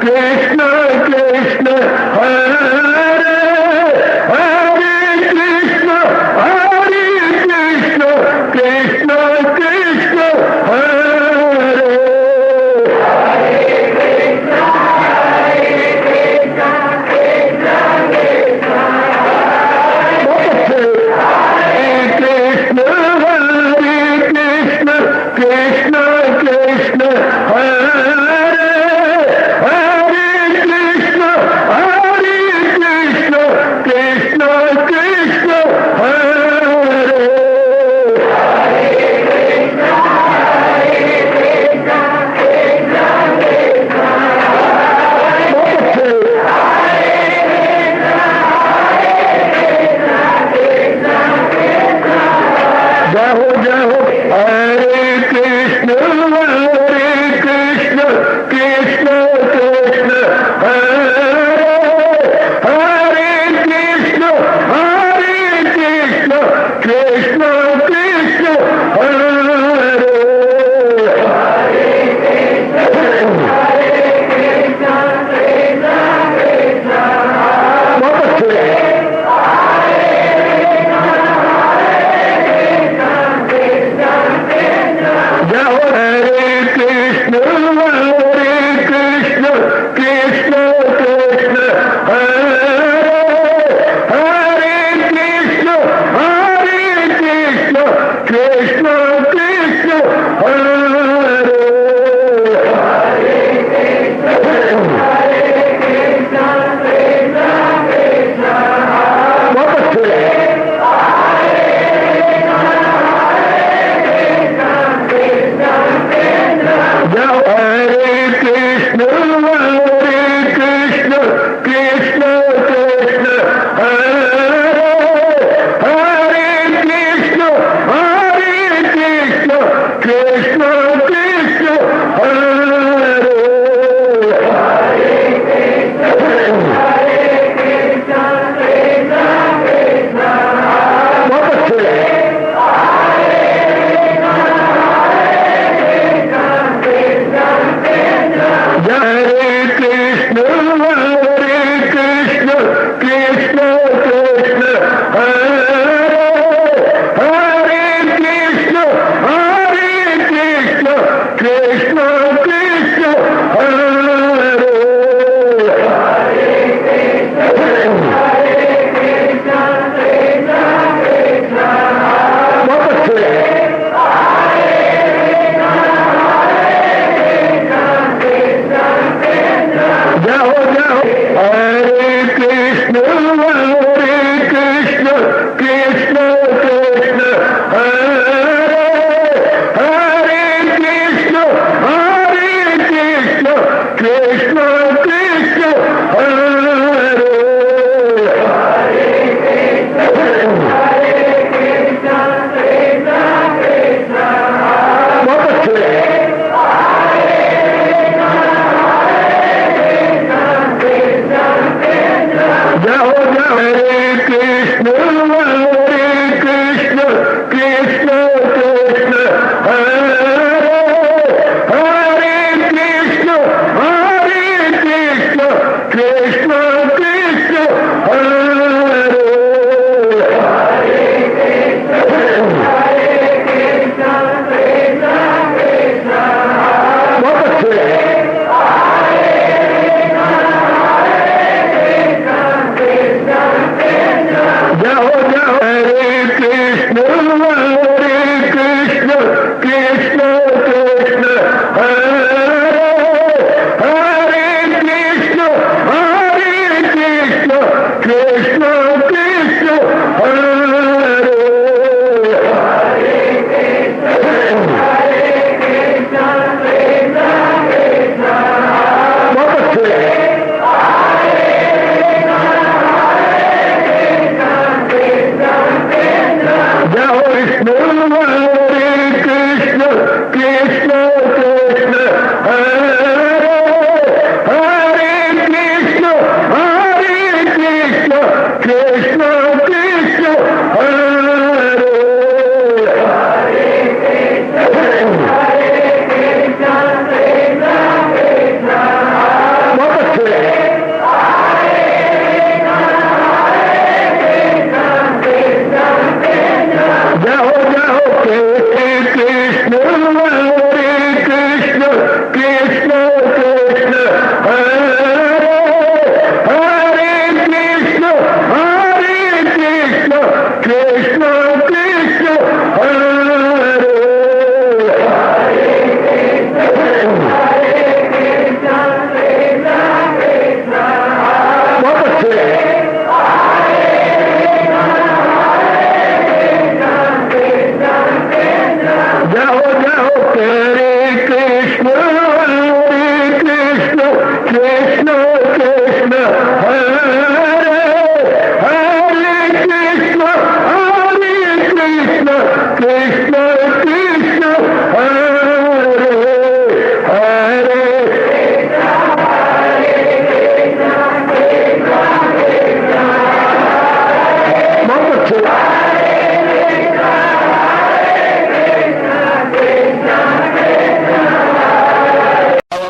Krishna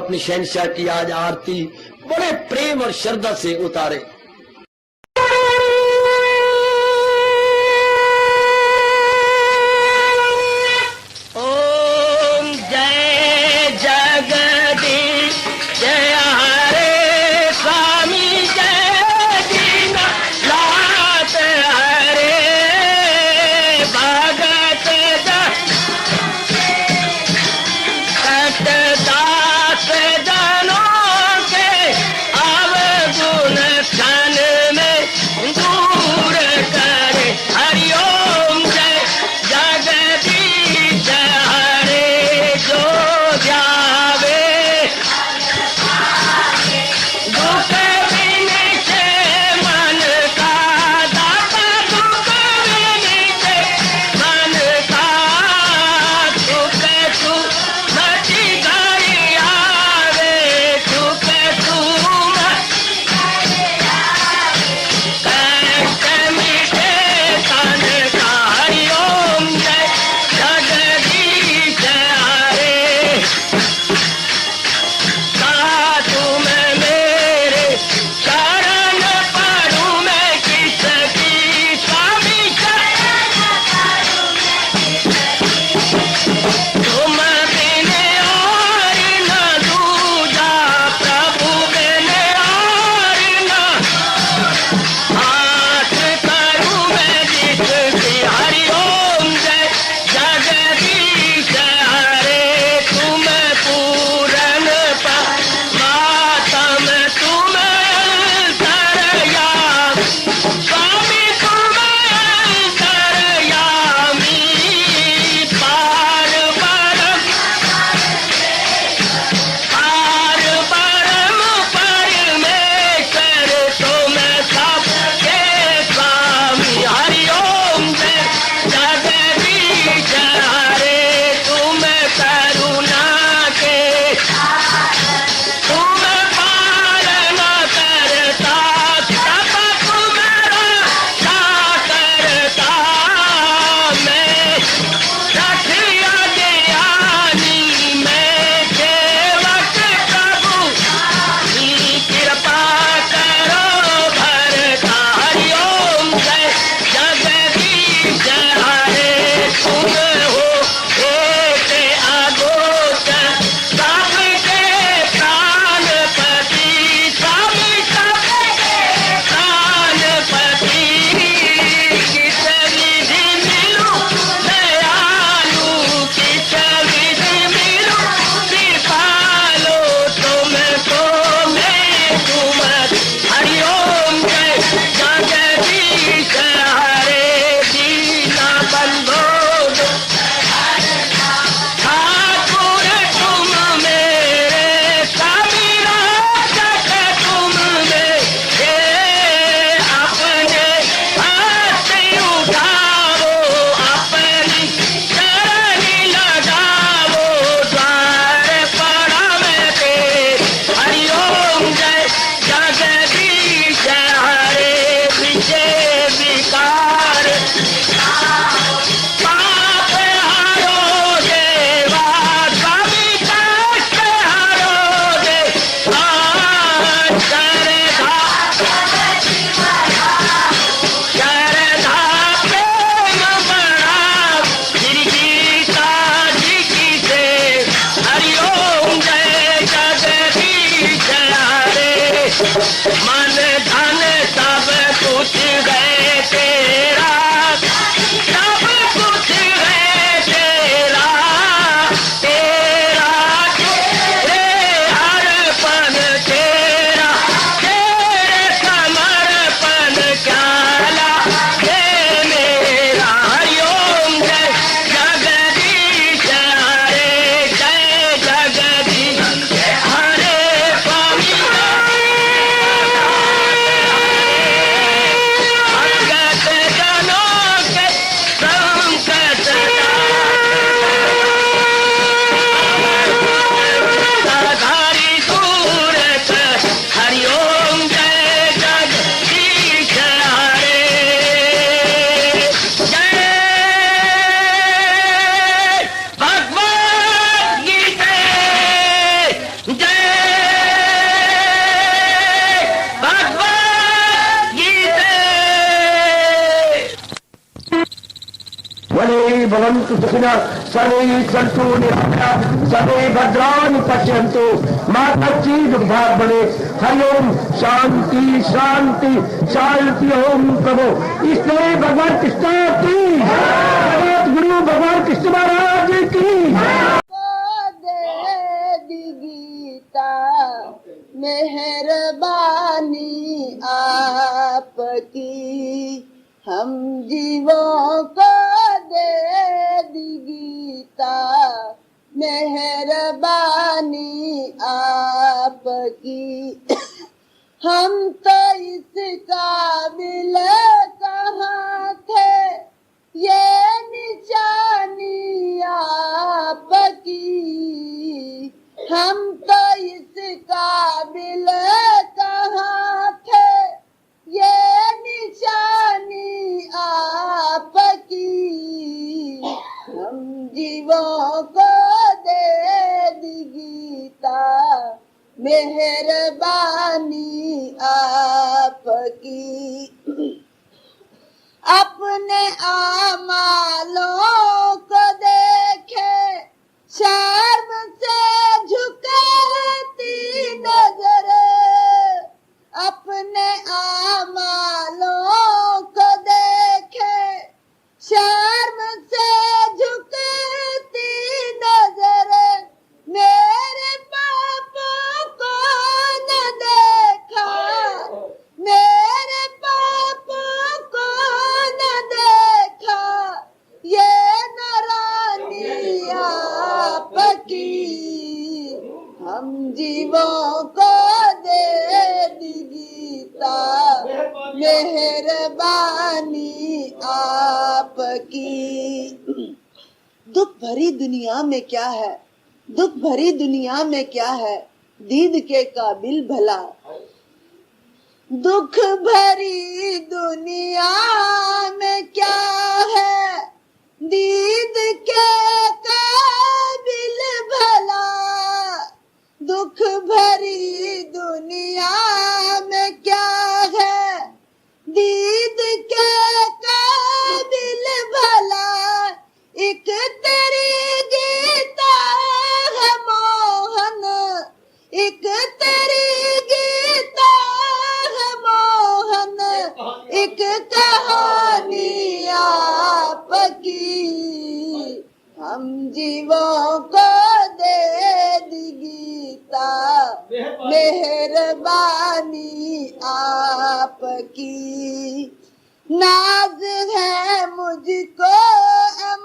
अपनी शहनशाह की आज आरती बड़े प्रेम और श्रद्धा से उतारे। ओम जय जगदीश जय हरे स्वामी जय दीनानाथ हरे भगत सतदास जनों के अवगुण भवन्तु सुखिनः, सर्वे सन्तु निरामयाः, सर्वे भद्राणि पश्यन्तु, मा कश्चित् दुर्भाग्यं भवेत्। हरि ओम शांति शांति शांति। ओम प्रभु इसलिए भगवान कृष्ण की जगत गुरु भगवान कृष्ण महाराज की। गीता मेहरबानी आपकी, हम जीवों को दे दी गीता मेहरबानी आपकी। हम तो इस काबिल कहाँ थे, ये निशानी आपकी। हम तो इस काबिल कहाँ थे, ये निशानी आपकी। हम जीवों को दे दी गीता मेहरबानी आपकी। अपने आमालों को देखे शर्म से झुकती नजर, अपने आमालों को देखे शर्म से झुकती नजर। मेरे पापों को न देखा, मेरे पापों को न देखा, ये नारानी आपकी। हम जीवों को दे दी गीता मेहरबानी आपकी। दुख भरी दुनिया में क्या है, दुख भरी दुनिया में क्या है, दीद के काबिल भला। दुख भरी दुनिया में क्या है, दीद के काबिल भला। दुख भरी दुनिया में क्या है, दीद के काबिल भला। एक तेरी गीता है मोहन, एक तेरी गीता है मोहन, एक कहानी आपकी। हम जीवों को दे दी गीता मेहरबानी आपकी। नाज है मुझको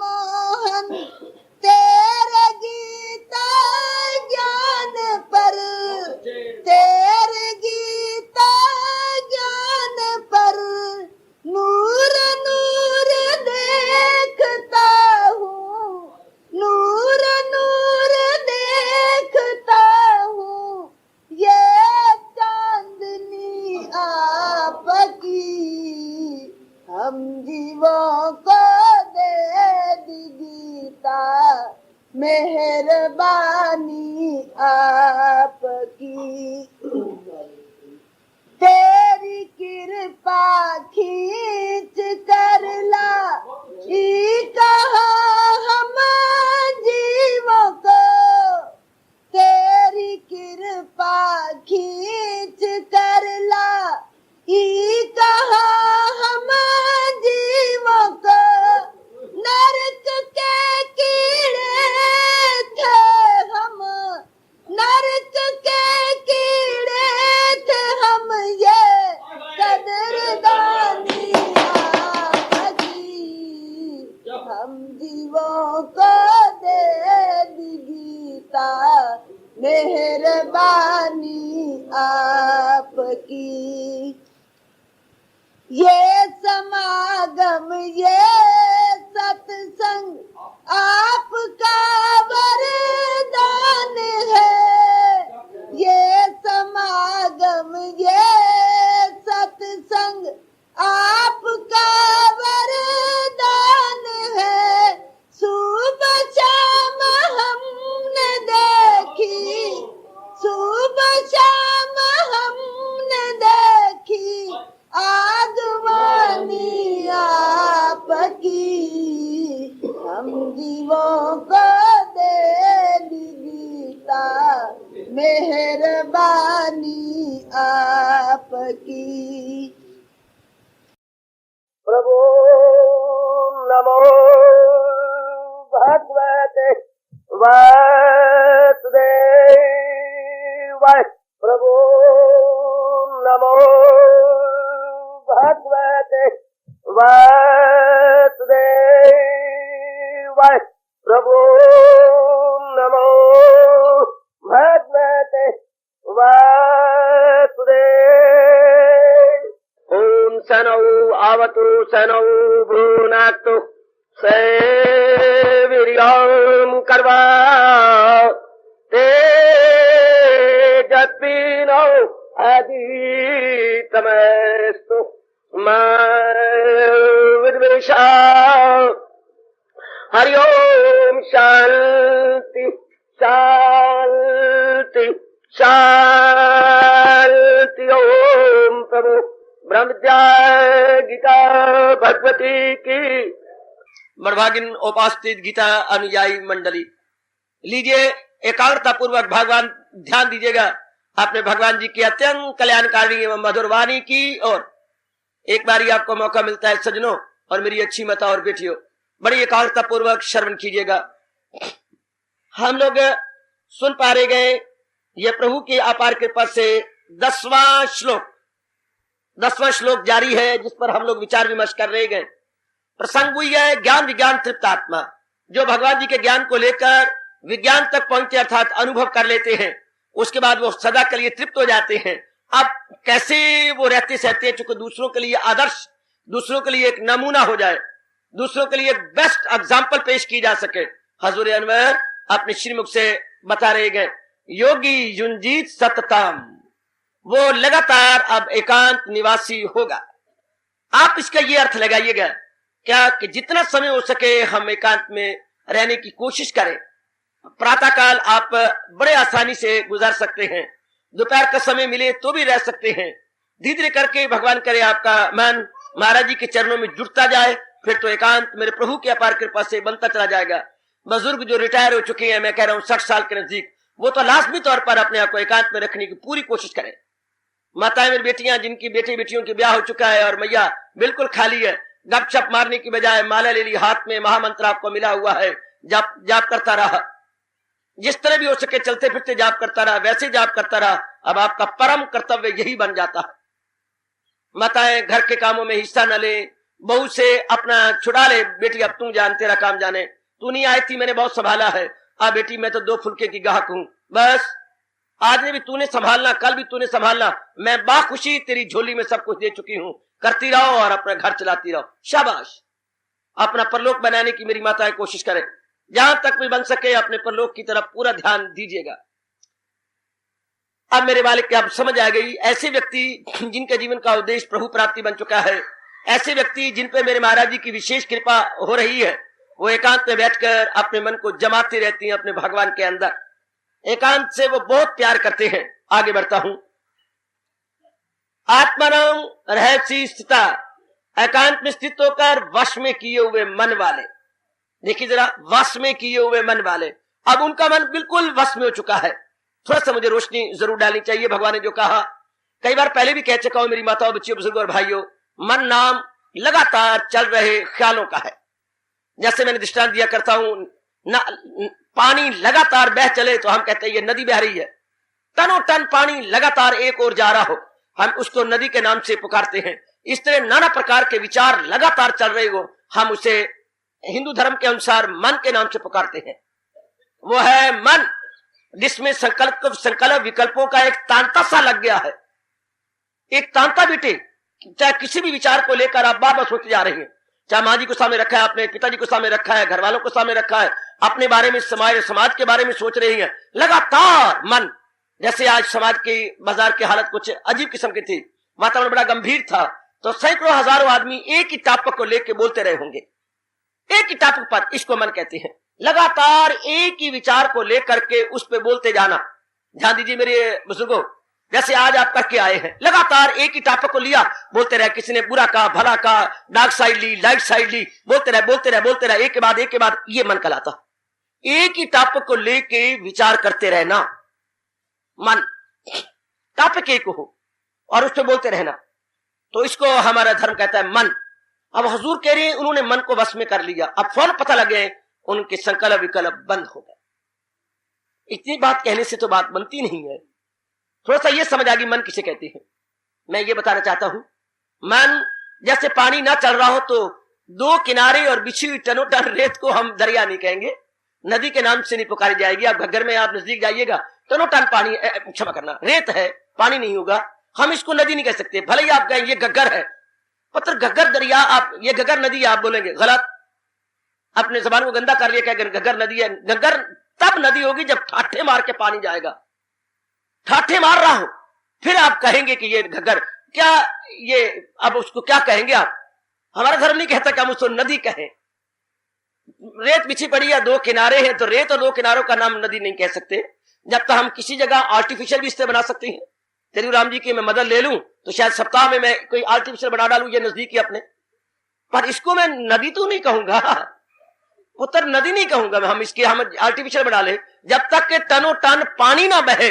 मोहन तेरे गीता ज्ञान पर, तेरे गीता ज्ञान पर। नूर नूर देखता हूँ, नूर नूर देखता हूँ, ये चांदनी आपकी। हम जीवों को दे दी गीता मेहरबानी आपकी। तेरी कृपा खींच कर ला ई कहाँ हम जीवों को। तेरी कृपा खींच कर ला ई कहाँ हम जीवों को। नरक के कीड़े थे हम, नरक के कीड़े थे हम, ये कदरदानी आपकी। हम जीवों को दे दी गीता मेहरबानी आपकी। ये समागम ये सत्संग आपका वरदान है। ये समागम ये सत्संग आपका वरदान है। सुबह शाम हमने देखी, सुबह शाम हमने देखी आगवानी आपकी। हम मेहरबानी आपकी। प्रभु नमो भगवते वासुदेवाय। प्रभु नमो भगवते वासुदेवाय। प्रभु नमो भगवते वासुदेव। ओम सनौ आवतु सनौ भ्रूनाक्तु सेवीर्यं कर्वा तेजस्विनो अधीतमस्तु मा विद्वेषा। हरि ओम शांति शांति शांति। ओम प्रभु ब्रह्म विद्या गीता भगवती की। बड़भागिन उपास्थित गीता अनुयायी मंडली, लीजिए एकाग्रता पूर्वक भगवान ध्यान दीजिएगा आपने भगवान जी की अत्यंत कल्याणकारी एवं मधुर वाणी की। और एक बारी आपको मौका मिलता है सज्जनों और मेरी अच्छी माता और बेटियों, बड़ी एकाग्रता पूर्वक श्रवण कीजिएगा। हम लोग सुन पा रहे गए ये प्रभु की अपार कृपा से 10वां श्लोक जारी है, जिस पर हम लोग विचार विमर्श कर रहे गए। प्रसंग हुई है ज्ञान विज्ञान तृप्त आत्मा, जो भगवान जी के ज्ञान को लेकर विज्ञान तक पहुंचे अर्थात अनुभव कर लेते हैं, उसके बाद वो सदा के लिए तृप्त हो जाते हैं। अब कैसे वो रहते सहते हैं, चूंकि दूसरों के लिए आदर्श, दूसरों के लिए एक नमूना हो जाए, दूसरों के लिए बेस्ट एग्जाम्पल पेश की जा सके। हजूर अनवर अपने श्रीमुख से बता रहे गए, योगी युंजीत सततम, वो लगातार अब एकांत निवासी होगा। आप इसका ये अर्थ लगाइएगा क्या कि जितना समय हो सके हम एकांत में रहने की कोशिश करें। प्रातः काल आप बड़े आसानी से गुजार सकते हैं, दोपहर का समय मिले तो भी रह सकते हैं। धीरे धीरे करके भगवान करे आपका मन महाराज जी के चरणों में जुड़ता जाए, फिर तो एकांत मेरे प्रभु की अपार कृपा से बनता चला जाएगा। बुजुर्ग जो रिटायर हो चुके हैं, मैं कह रहा हूँ 60 साल के नजदीक, वो तो लाजमी तौर पर अपने आप को एकांत में रखने की पूरी कोशिश करें। माताएं मेरी बेटियां जिनकी बेटे बेटियों की ब्याह हो चुका है और मैया बिल्कुल खाली है, गपशप मारने की बजाय माला ले ली हाथ में, महामंत्र आपको मिला हुआ है, जाप करता रहा, जिस तरह भी हो सके चलते फिरते जाप करता रहा, वैसे जाप करता रहा। अब आपका परम कर्तव्य यही बन जाता है। माताएं घर के कामों में हिस्सा न ले, बहू से अपना छुड़ा ले, बेटी अब तू जान, तेरा काम जाने, तू नहीं आई थी मैंने बहुत संभाला है, आ बेटी मैं तो 2 फुलके की गाहक हूं, बस आज ने भी तूने संभालना, कल भी तूने संभालना, मैं बाखुशी तेरी झोली में सब कुछ दे चुकी हूं, करती रहो और अपना घर चलाती रहो। शाबाश, अपना परलोक बनाने की मेरी माताएं कोशिश करें, जहां तक भी बन सके अपने परलोक की तरफ पूरा ध्यान दीजिएगा। अब मेरे बालक आप समझ आ गई, ऐसे व्यक्ति जिनके जीवन का उद्देश्य प्रभु प्राप्ति बन चुका है, ऐसे व्यक्ति जिन पे मेरे महाराज जी की विशेष कृपा हो रही है, वो एकांत में बैठकर अपने मन को जमाते रहती हैं अपने भगवान के अंदर। एकांत से वो बहुत प्यार करते हैं। आगे बढ़ता हूं। आत्माराम रहसी स्थिता, एकांत में स्थित होकर वश में किए हुए मन वाले। देखिए जरा, वश में किए हुए मन वाले, अब उनका मन बिल्कुल वश में हो चुका है। थोड़ा सा मुझे रोशनी जरूर डालनी चाहिए। भगवान ने जो कहा, कई बार पहले भी कह चुका हूं मेरी माताओं, बच्चियों, बुजुर्गों और भाइयों, मन नाम लगातार चल रहे ख्यालों का है। जैसे मैंने दृष्टांत दिया करता हूं, पानी लगातार बह चले तो हम कहते हैं ये नदी बह रही है। टनों टन पानी लगातार एक ओर जा रहा हो, हम उसको नदी के नाम से पुकारते हैं। इस तरह नाना प्रकार के विचार लगातार चल रहे हो, हम उसे हिंदू धर्म के अनुसार मन के नाम से पुकारते हैं। वो है मन, जिसमें संकल्प विकल्पों का एक तांता सा लग गया है। एक तांता बेटे, चाहे किसी भी विचार को लेकर आप बार बार सोचते जा रहे हैं, चाहे माँ जी को सामने रखा है, अपने पिताजी को सामने रखा है, घर वालों को सामने रखा है, अपने बारे में, समाज के बारे में सोच रही है लगातार मन। जैसे आज समाज की बाजार की हालत कुछ अजीब किस्म की थी, वातावरण बड़ा गंभीर था, तो सैकड़ों हजारों आदमी एक ही टॉपिक को लेकर बोलते रहे होंगे, एक ही टॉपिक पर, इसको मन कहते हैं। लगातार एक ही विचार को लेकर के उस पर बोलते जाना। ध्यान दीजिए मेरे बुजुर्गों, जैसे आज आप करके आए हैं, लगातार एक ही टॉपिक को लिया, बोलते रहे, किसी ने बुरा कहा, भला कहा, डार्क साइड ली, लाइट साइड ली, बोलते रहे, एक के बाद ये मन कहलाता। एक ही टॉपिक को लेके विचार करते रहना मन। तत्व के को हो और उस पर बोलते रहना, तो इसको हमारा धर्म कहता है मन। अब हुजूर कह रहे हैं उन्होंने मन को वश में कर लिया, अब फौरन पता लग गए उनके संकल्प विकल्प बंद हो गए। इतनी बात कहने से तो बात बनती नहीं है, थोड़ा सा ये समझ आ गई मन किसे कहते हैं। मैं ये बताना चाहता हूं, मन जैसे पानी ना चल रहा हो तो दो किनारे और बिछी हुई टनो टन रेत को हम दरिया नहीं कहेंगे, नदी के नाम से नहीं पुकारी जाएगी। आप घग्गर में आप नजदीक जाइएगा, टनो टन पानी, क्षमा करना, रेत है, पानी नहीं होगा, हम इसको नदी नहीं कह सकते। भले ही आप कहें ये घग्गर है, पत्थर घग्गर दरिया, आप ये घग्गर नदी आप बोलेंगे गलत, अपने जबान को गंदा कर लिया, क्या घग्गर नदी है। घग्गर तब नदी होगी जब ठाठे मार के पानी जाएगा, ठाठे मार रहा हो फिर आप कहेंगे कि ये घग्गर। क्या ये अब उसको क्या कहेंगे आप? हमारा धर्म नहीं कहता कि हम उसको नदी कहें। रेत बिछी पड़ी है, दो किनारे हैं, तो रेत और दो किनारों का नाम नदी नहीं कह सकते। जब तक हम किसी जगह आर्टिफिशियल भी इससे बना सकते हैं, तेरू राम जी की मैं मदद ले लूं तो शायद सप्ताह में मैं कोई आर्टिफिशियल बना डालूं, ये नजदीक ही अपने, पर इसको मैं नदी तो नहीं कहूंगा, पुत्र नदी नहीं कहूंगा मैं, हम इसके हम आर्टिफिशियल बना ले। जब तक के टनो टन पानी ना बहे,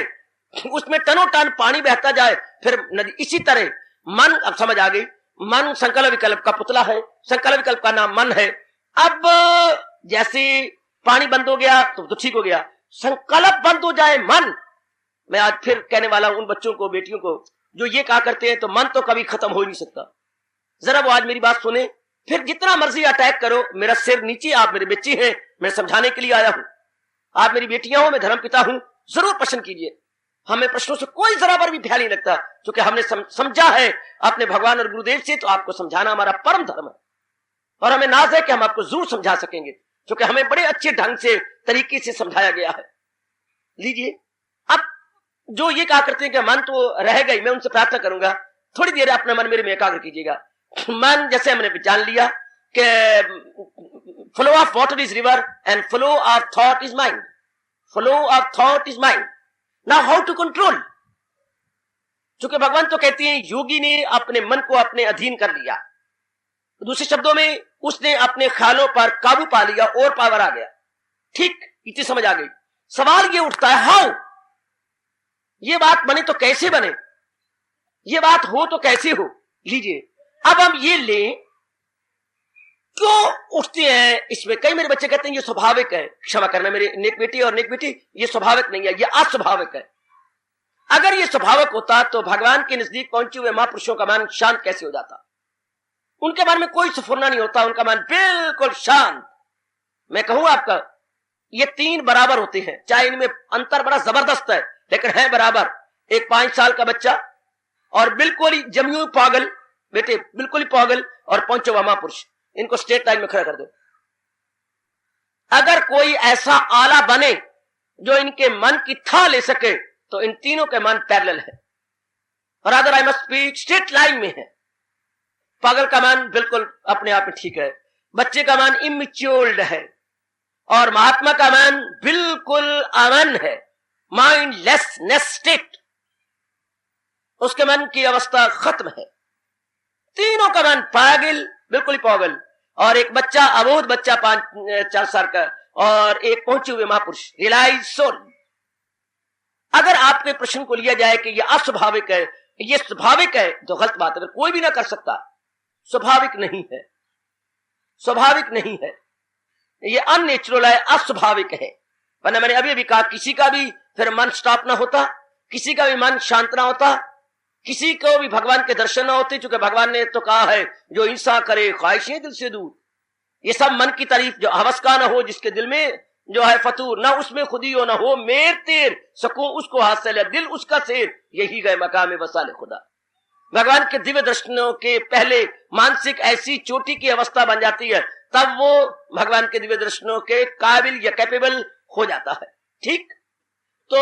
उसमें टनो टन पानी बहता जाए फिर नदी। इसी तरह मन, अब समझ आ गई, मन संकल्प विकल्प का पुतला है, संकल्प विकल्प का नाम मन है। अब जैसे पानी बंद हो गया तो ठीक हो गया, संकल्प बंद हो जाए मन। मैं आज फिर कहने वाला हूं उन बच्चों को, बेटियों को जो ये कहा करते हैं तो मन तो कभी खत्म हो ही नहीं सकता। जरा वो आज मेरी बात सुने, फिर जितना मर्जी अटैक करो, मेरा सिर नीचे, आप मेरे बच्चे हैं, मैं समझाने के लिए आया हूं, आप मेरी बेटियां हो, मैं धर्म पिता हूं, जरूर प्रश्न कीजिए। हमें प्रश्नों से कोई जरा पर भी ख्याल नहीं लगता, क्योंकि हमने समझा है अपने भगवान और गुरुदेव से, तो आपको समझाना हमारा परम धर्म है और हमें नाज है कि हम आपको जरूर समझा सकेंगे, क्योंकि हमें बड़े अच्छे ढंग से, तरीके से समझाया गया है। लीजिए, अब जो ये कहा करते हैं कि मन तो रह गई, मैं उनसे प्रार्थना करूंगा थोड़ी देर अपना मन मेरे में एकाग्र कीजिएगा। मन जैसे हमने जान लिया कि flow of water is river and flow of thought is mind, flow of thought is mind. Now how to control, क्योंकि भगवान तो कहते हैं योगी ने अपने मन को अपने अधीन कर लिया, दूसरे शब्दों में उसने अपने ख्यालों पर काबू पा लिया और पावर आ गया। ठीक, इतनी समझ आ गई। सवाल ये उठता है हाउ, ये बात बने तो कैसे बने, ये बात हो तो कैसे हो। लीजिए, अब हम ये लें, क्यों उठते हैं इसमें। कई मेरे बच्चे कहते हैं ये स्वाभाविक है, क्षमा करना मेरे नेक बेटी और नेक बेटी, ये स्वाभाविक नहीं है, ये अस्वाभाविक है। अगर ये स्वाभाविक होता तो भगवान के नजदीक पहुंचे हुए महापुरुषों का मन शांत कैसे हो जाता। उनके मन में कोई सफुरना नहीं होता, उनका मन बिल्कुल शांत। मैं कहूं आपका, ये तीन बराबर होते हैं, चाहे इनमें अंतर बड़ा जबरदस्त है लेकिन है बराबर। एक 5 साल का बच्चा और बिल्कुल ही जमियों पागल बेटे, बिल्कुल ही पागल, और पहुंचे हुआ महापुरुष, इनको स्ट्रेट लाइन में खड़ा कर दो। अगर कोई ऐसा आला बने जो इनके मन की था ले सके तो इन तीनों के मन पैरेलल है, और other I must speak straight line में है। पागल का मन बिल्कुल अपने आप में ठीक है, बच्चे का मन इमेच्योर्ड है, और महात्मा का मन बिल्कुल अमन है, माइंडलेसनेस स्टेट, उसके मन की अवस्था खत्म है। तीनों का मन पागल, बिल्कुल ही पागल, और एक बच्चा, अबोध बच्चा 5-4 साल का, और एक पहुंचे हुए महापुरुष, रियलाइज सोल। अगर आपके प्रश्न को लिया जाए कि यह अस्वाभाविक है, यह स्वाभाविक है, तो गलत बात है। कोई भी ना कर सकता, स्वाभाविक नहीं है, स्वाभाविक नहीं है, यह अननेचुरल है, अस्वाभाविक है। वरना मैंने अभी अभी कहा, किसी का भी फिर मन स्टॉप ना होता, किसी का भी मन शांत ना होता, किसी को भी भगवान के दर्शन ना होते, क्योंकि भगवान ने तो कहा है जो हिंसा करे ख्वाहिशें दिल से दूर। ये सब मन की तारीफ, जो हवस का ना हो, जिसके दिल में जो है फतूर, ना उसमें खुदी हो, ना हो मेर तेर, सकूं उसको हाथ से ले दिल उसका शेर, यही गए मकाम वसाले खुदा। भगवान के दिव्य दर्शनों के पहले मानसिक ऐसी चोटी की अवस्था बन जाती है, तब वो भगवान के दिव्य दर्शनों के काबिल या कैपेबल हो जाता है। ठीक, तो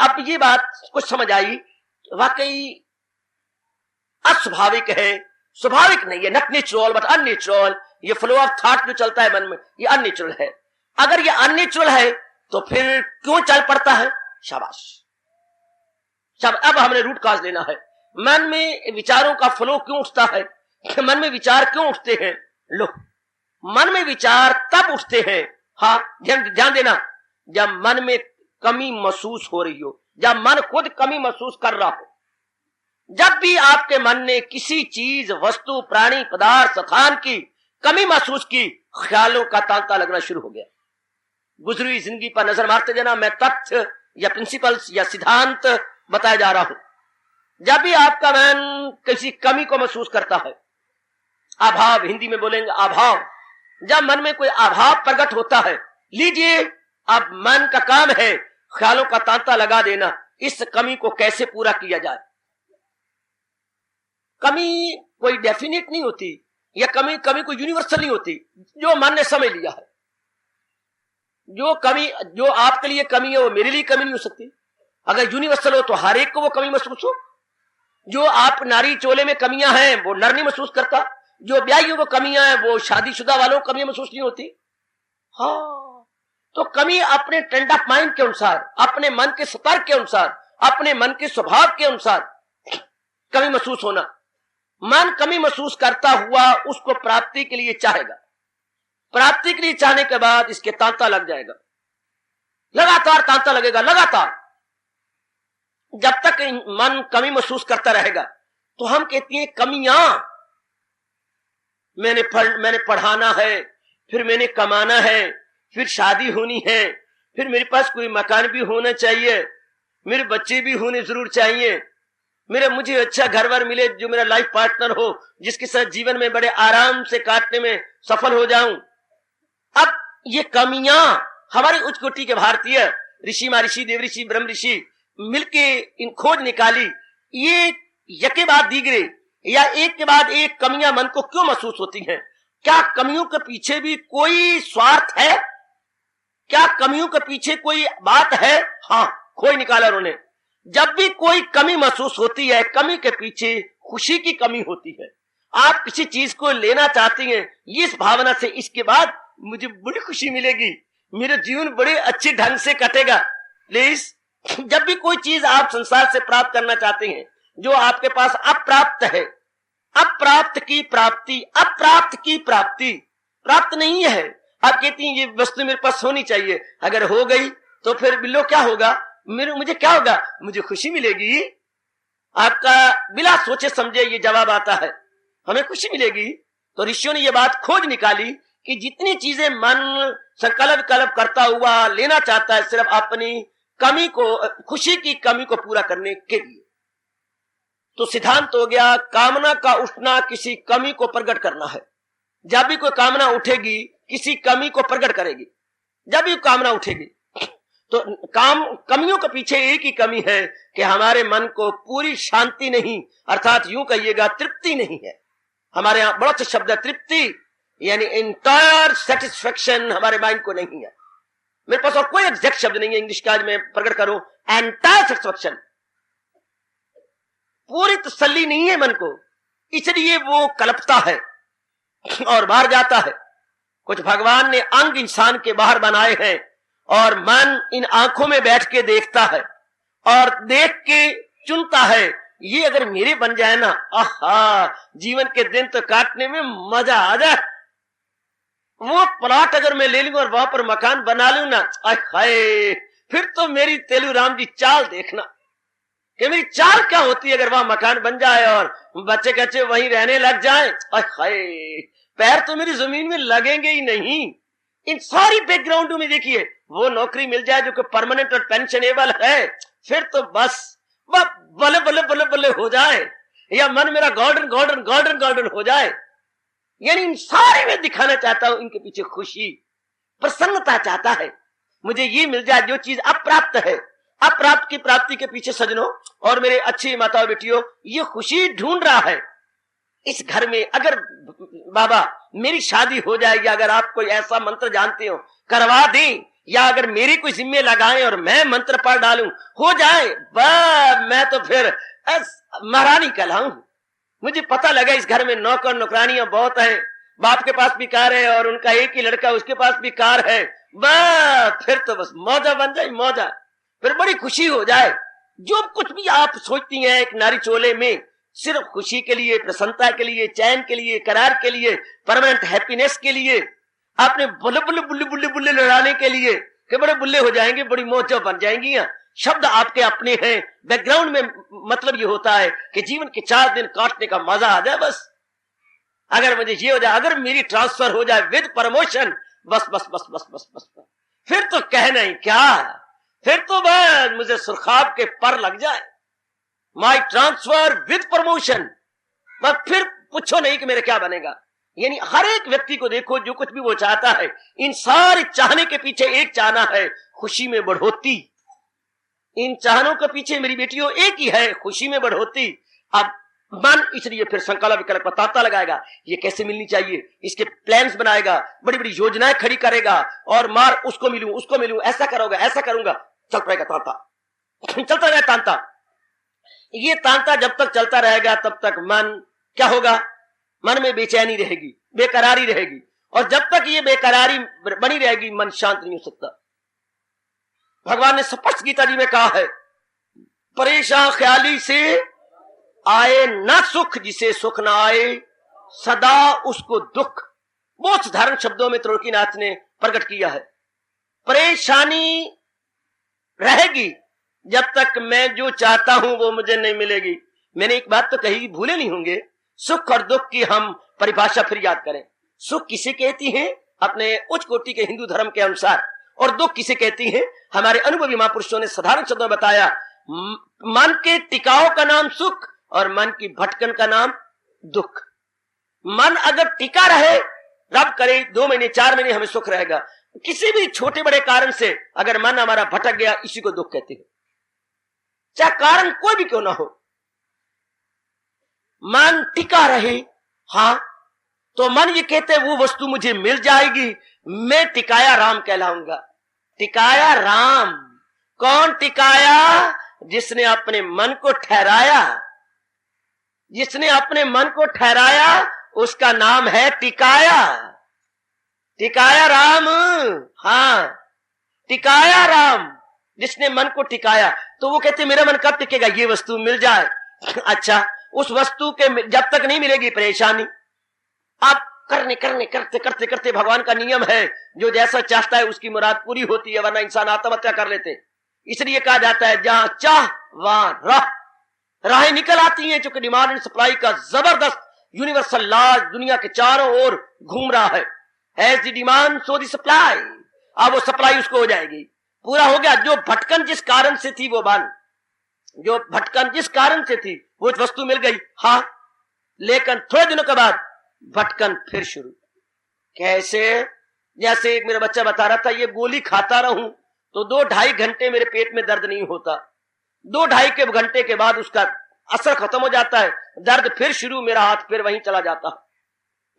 अब ये बात कुछ समझ आई, वाकई अस्वाभाविक है, स्वाभाविक नहीं है, नॉट नेचुरल बट अननेचुरल। ये फ्लो ऑफ थॉट जो चलता है मन में, ये अननेचुरल है। अगर ये अननेचुरल है तो फिर क्यों चल पड़ता है। शाबाश, अब हमने रूट काज लेना है। मन में विचारों का फ्लो क्यों उठता है, मन में विचार क्यों उठते हैं। लो, मन में विचार तब उठते हैं, हाँ ध्यान देना, जब मन में कमी महसूस हो रही हो, जब मन खुद कमी महसूस कर रहा हो। जब भी आपके मन ने किसी चीज, वस्तु, प्राणी, पदार्थ, स्थान की कमी महसूस की, ख्यालों का तांता लगना शुरू हो गया। गुजरी हुई जिंदगी पर नजर मारते जाना। मैं तथ्य या प्रिंसिपल्स या सिद्धांत बताया जा रहा हूं। जब भी आपका मन किसी कमी को महसूस करता है, अभाव, हिंदी में बोलेंगे अभाव, जब मन में कोई अभाव प्रकट होता है, लीजिए अब मन का काम है ख्यालों का तांता लगा देना, इस कमी को कैसे पूरा किया जाए। कमी कोई डेफिनेट नहीं होती, या कमी कोई यूनिवर्सल नहीं होती, जो मन ने समझ लिया है। जो आपके लिए कमी है वो मेरे लिए कमी नहीं हो सकती। अगर यूनिवर्सल हो तो हर एक को वो कमी महसूस हो। जो आप नारी चोले में कमियां हैं वो नर नहीं महसूस करता, जो ब्याहियों को कमियां हैं वो शादीशुदा वालों को कमियां महसूस नहीं होती। हाँ, तो कमी अपने ट्रेंड ऑफ माइंड के अनुसार, अपने मन के सतर्क के अनुसार, अपने मन के स्वभाव के अनुसार कमी महसूस होना। मन कमी महसूस करता हुआ उसको प्राप्ति के लिए चाहेगा, प्राप्ति के लिए चाहने के बाद इसके तांता लग जाएगा, लगातार तांता लगेगा, लगातार। जब तक मन कमी महसूस करता रहेगा तो हम कहते हैं कमियां, मैंने पढ़ाना है, फिर मैंने कमाना है, फिर शादी होनी है, फिर मेरे पास कोई मकान भी होना चाहिए, मेरे बच्चे भी होने जरूर चाहिए, मुझे अच्छा घर वर मिले जो मेरा लाइफ पार्टनर हो, जिसके साथ जीवन में बड़े आराम से काटने में सफल हो जाऊं। अब ये कमियां हमारी उच्च कोटि के भारतीय ऋषि, महर्षि, देवऋषि, ब्रह्म ऋषि मिलके इन खोज निकाली। ये यके बाद दीगरे या एक के बाद एक कमियां मन को क्यों महसूस होती हैं? क्या कमियों के पीछे भी कोई स्वार्थ है? क्या कमियों के पीछे कोई बात है? हाँ, खोज निकाला उन्होंने। जब भी कोई कमी महसूस होती है, कमी के पीछे खुशी की कमी होती है। आप किसी चीज को लेना चाहती हैं, इस भावना से इसके बाद मुझे बड़ी खुशी मिलेगी, मेरा जीवन बड़े अच्छे ढंग से कटेगा। प्लीज, जब भी कोई चीज आप संसार से प्राप्त करना चाहते हैं जो आपके पास अप्राप्त है, अप्राप्त की प्राप्ति, अप्राप्त की प्राप्ति प्राप्त नहीं है। आप कहती हैं ये वस्तु मेरे पास होनी चाहिए, अगर हो गई तो फिर बिल्लो क्या होगा, मुझे क्या होगा, मुझे खुशी मिलेगी। आपका बिना सोचे समझे ये जवाब आता है, हमें खुशी मिलेगी। तो ऋषियों ने ये बात खोज निकाली कि जितनी चीजें मन संकल्प विकल्प करता हुआ लेना चाहता है सिर्फ अपनी कमी को, खुशी की कमी को पूरा करने के लिए, तो सिद्धांत हो गया कामना का उठना किसी कमी को प्रकट करना है। जब भी कोई कामना उठेगी किसी कमी को प्रकट करेगी। जब भी कामना उठेगी तो कमियों के पीछे एक ही कमी है कि हमारे मन को पूरी शांति नहीं, अर्थात यूं कहिएगा तृप्ति नहीं है। हमारे यहां बड़ा अच्छा शब्द है तृप्ति, यानी इंटायर सेटिस्फेक्शन हमारे माइंड को नहीं है। मेरे पास और कोई एग्जैक्ट शब्द नहीं है इंग्लिश का, आज मैं प्रकट करूं, एंटायर सेटिस्फेक्शन, पूरी तसल्ली नहीं है मन को, इसलिए वो कल्पता है और बाहर जाता है। कुछ भगवान ने अंग इंसान के बाहर बनाए हैं और मन इन आंखों में बैठ के देखता है और देख के चुनता है, ये अगर मेरे बन जाए ना, आहा, जीवन के दिन तो काटने में मजा आ जाए। वो प्लॉट अगर मैं ले लूं और वहां पर मकान बना लूं ना, हाय, फिर तो मेरी तेलुराम जी चाल देखना कि मेरी चाल क्या होती है अगर वहां मकान बन जाए और बच्चे कच्चे वहीं रहने लग जाए। हाय, पैर तो मेरी जमीन में लगेंगे ही नहीं। इन सारी बैकग्राउंड में देखिए, वो नौकरी मिल जाए जो कि परमानेंट और पेंशनेबल है, फिर तो बस बल्ले बल्ले बल्ले बल्ले हो जाए, या मन मेरा गोल्डन गोल्डन गोल्डन गोल्डन हो जाए। यानी इन सारे में दिखाना चाहता हूं, इनके पीछे खुशी, प्रसन्नता चाहता है। मुझे ये मिल जाए जो चीज अप्राप्त है। अप्राप्त की प्राप्ति के पीछे सजनों और मेरे अच्छी माताओं बेटियों, ये खुशी ढूंढ रहा है। इस घर में अगर बाबा मेरी शादी हो जाएगी, अगर आप कोई ऐसा मंत्र जानते हो करवा दें, या अगर मेरी कोई जिम्मे लगाएं और मैं मंत्र पढ़ डालूं, हो जाए, मैं तो फिर महारानी कहलाऊं। मुझे पता लगा इस घर में नौकर नौकरानियां बहुत हैं, बाप के पास भी कार है और उनका एक ही लड़का, उसके पास भी कार है, फिर तो बस मौजा बन जाए, मौजा, फिर बड़ी खुशी हो जाए। जो कुछ भी आप सोचती हैं एक नारी चोले में, सिर्फ खुशी के लिए, प्रसन्नता के लिए, चैन के लिए, करार के लिए, परमानेंट हैप्पीनेस के लिए, आपने बुल्ले बुल्ले बुल्ले बुल्ले बुल्ले लड़ाने के लिए कि बड़े बुल्ले हो जाएंगे, बड़ी मौजा बन जाएंगी, शब्द आपके अपने हैं, बैकग्राउंड में मतलब ये होता है कि जीवन के 4 दिन काटने का मजा आ जाए बस। अगर मुझे ये हो जाए, अगर मेरी ट्रांसफर हो जाए विद प्रमोशन, बस बस बस बस बस बस, बस। फिर तो कहना ही क्या, फिर तो बस मुझे सुरखाब के पर लग जाए, माई ट्रांसफर विद प्रमोशन, बस फिर पूछो नहीं कि मेरे क्या बनेगा। यानी हर एक व्यक्ति को देखो, जो कुछ भी वो चाहता है, इन सारे चाहने के पीछे एक चाहना है, खुशी में बढ़ोतरी। इन चाहनों के पीछे मेरी बेटियों एक ही है, खुशी में बढ़ोतरी। अब मन इसलिए फिर संकल्प विकल्प का तांता लगाएगा, ये कैसे मिलनी चाहिए, इसके प्लान्स बनाएगा, बड़ी बड़ी योजनाएं खड़ी करेगा, और मार उसको मिलूं, ऐसा करोगा, ऐसा करूंगा, चल पड़ेगा तांता, चलता रहेगा तांता। ये तांता जब तक चलता रहेगा तब तक मन क्या होगा, मन में बेचैनी रहेगी, बेकरारी रहेगी, और जब तक ये बेकरारी बनी रहेगी मन शांत नहीं हो सकता। भगवान ने स्पष्ट गीता जी में कहा है, परेशान ख्याली से आए न सुख, जिसे सुख न आए सदा उसको दुख। बहुत साधारण शब्दों में त्रिलोकीनाथ ने प्रकट किया है। परेशानी रहेगी जब तक मैं जो चाहता हूं वो मुझे नहीं मिलेगी। मैंने एक बात तो कही, भूले नहीं होंगे, सुख और दुख की हम परिभाषा फिर याद करें। सुख किसे कहती है अपने उच्च कोटि के हिंदू धर्म के अनुसार, और दुख किसे कहती है हमारे अनुभवी महापुरुषों ने साधारण शब्दों में बताया। मन के टिकाव का नाम सुख और मन की भटकन का नाम दुख। मन अगर टिका रहे, रब करे 2 महीने 4 महीने हमें सुख रहेगा। किसी भी छोटे बड़े कारण से अगर मन हमारा भटक गया, इसी को दुख कहते हैं, चाहे कारण कोई भी क्यों ना हो। मन टिका रहे, हाँ, तो मन ये कहते हैं वो वस्तु मुझे मिल जाएगी, मैं टिकाया राम कहलाऊंगा। टिकाया राम, कौन टिकाया? जिसने अपने मन को ठहराया, जिसने अपने मन को ठहराया उसका नाम है टिकाया। टिकाया राम, हाँ, टिकाया राम, जिसने मन को टिकाया। तो वो कहते मेरा मन कब टिकेगा, ये वस्तु मिल जाए। अच्छा, उस वस्तु के जब तक नहीं मिलेगी परेशानी। आप करते करते भगवान का नियम है, जो जैसा चाहता है उसकी मुराद पूरी होती है, वरना इंसान आत्महत्या कर लेते। इसलिए कहा जाता है जहां चाह वहां राहें निकल आती हैं, क्योंकि डिमांड एंड सप्लाई का जबरदस्त यूनिवर्सल लॉ दुनिया के चारों ओर घूम रहा है। As the demand so the supply. अब वो सप्लाई उसको हो जाएगी, पूरा हो गया। जो भटकन जिस कारण से थी वो बन, जो भटकन जिस कारण से थी वो वस्तु मिल गई, हाँ, लेकिन थोड़े दिनों के बाद भटकन फिर शुरू। कैसे? जैसे एक मेरा बच्चा बता रहा था, ये गोली खाता रहूं तो 2-2.5 घंटे मेरे पेट में दर्द नहीं होता, 2-2.5 घंटे के बाद उसका असर खत्म हो जाता है, दर्द फिर शुरू, मेरा हाथ फिर वहीं चला जाता है।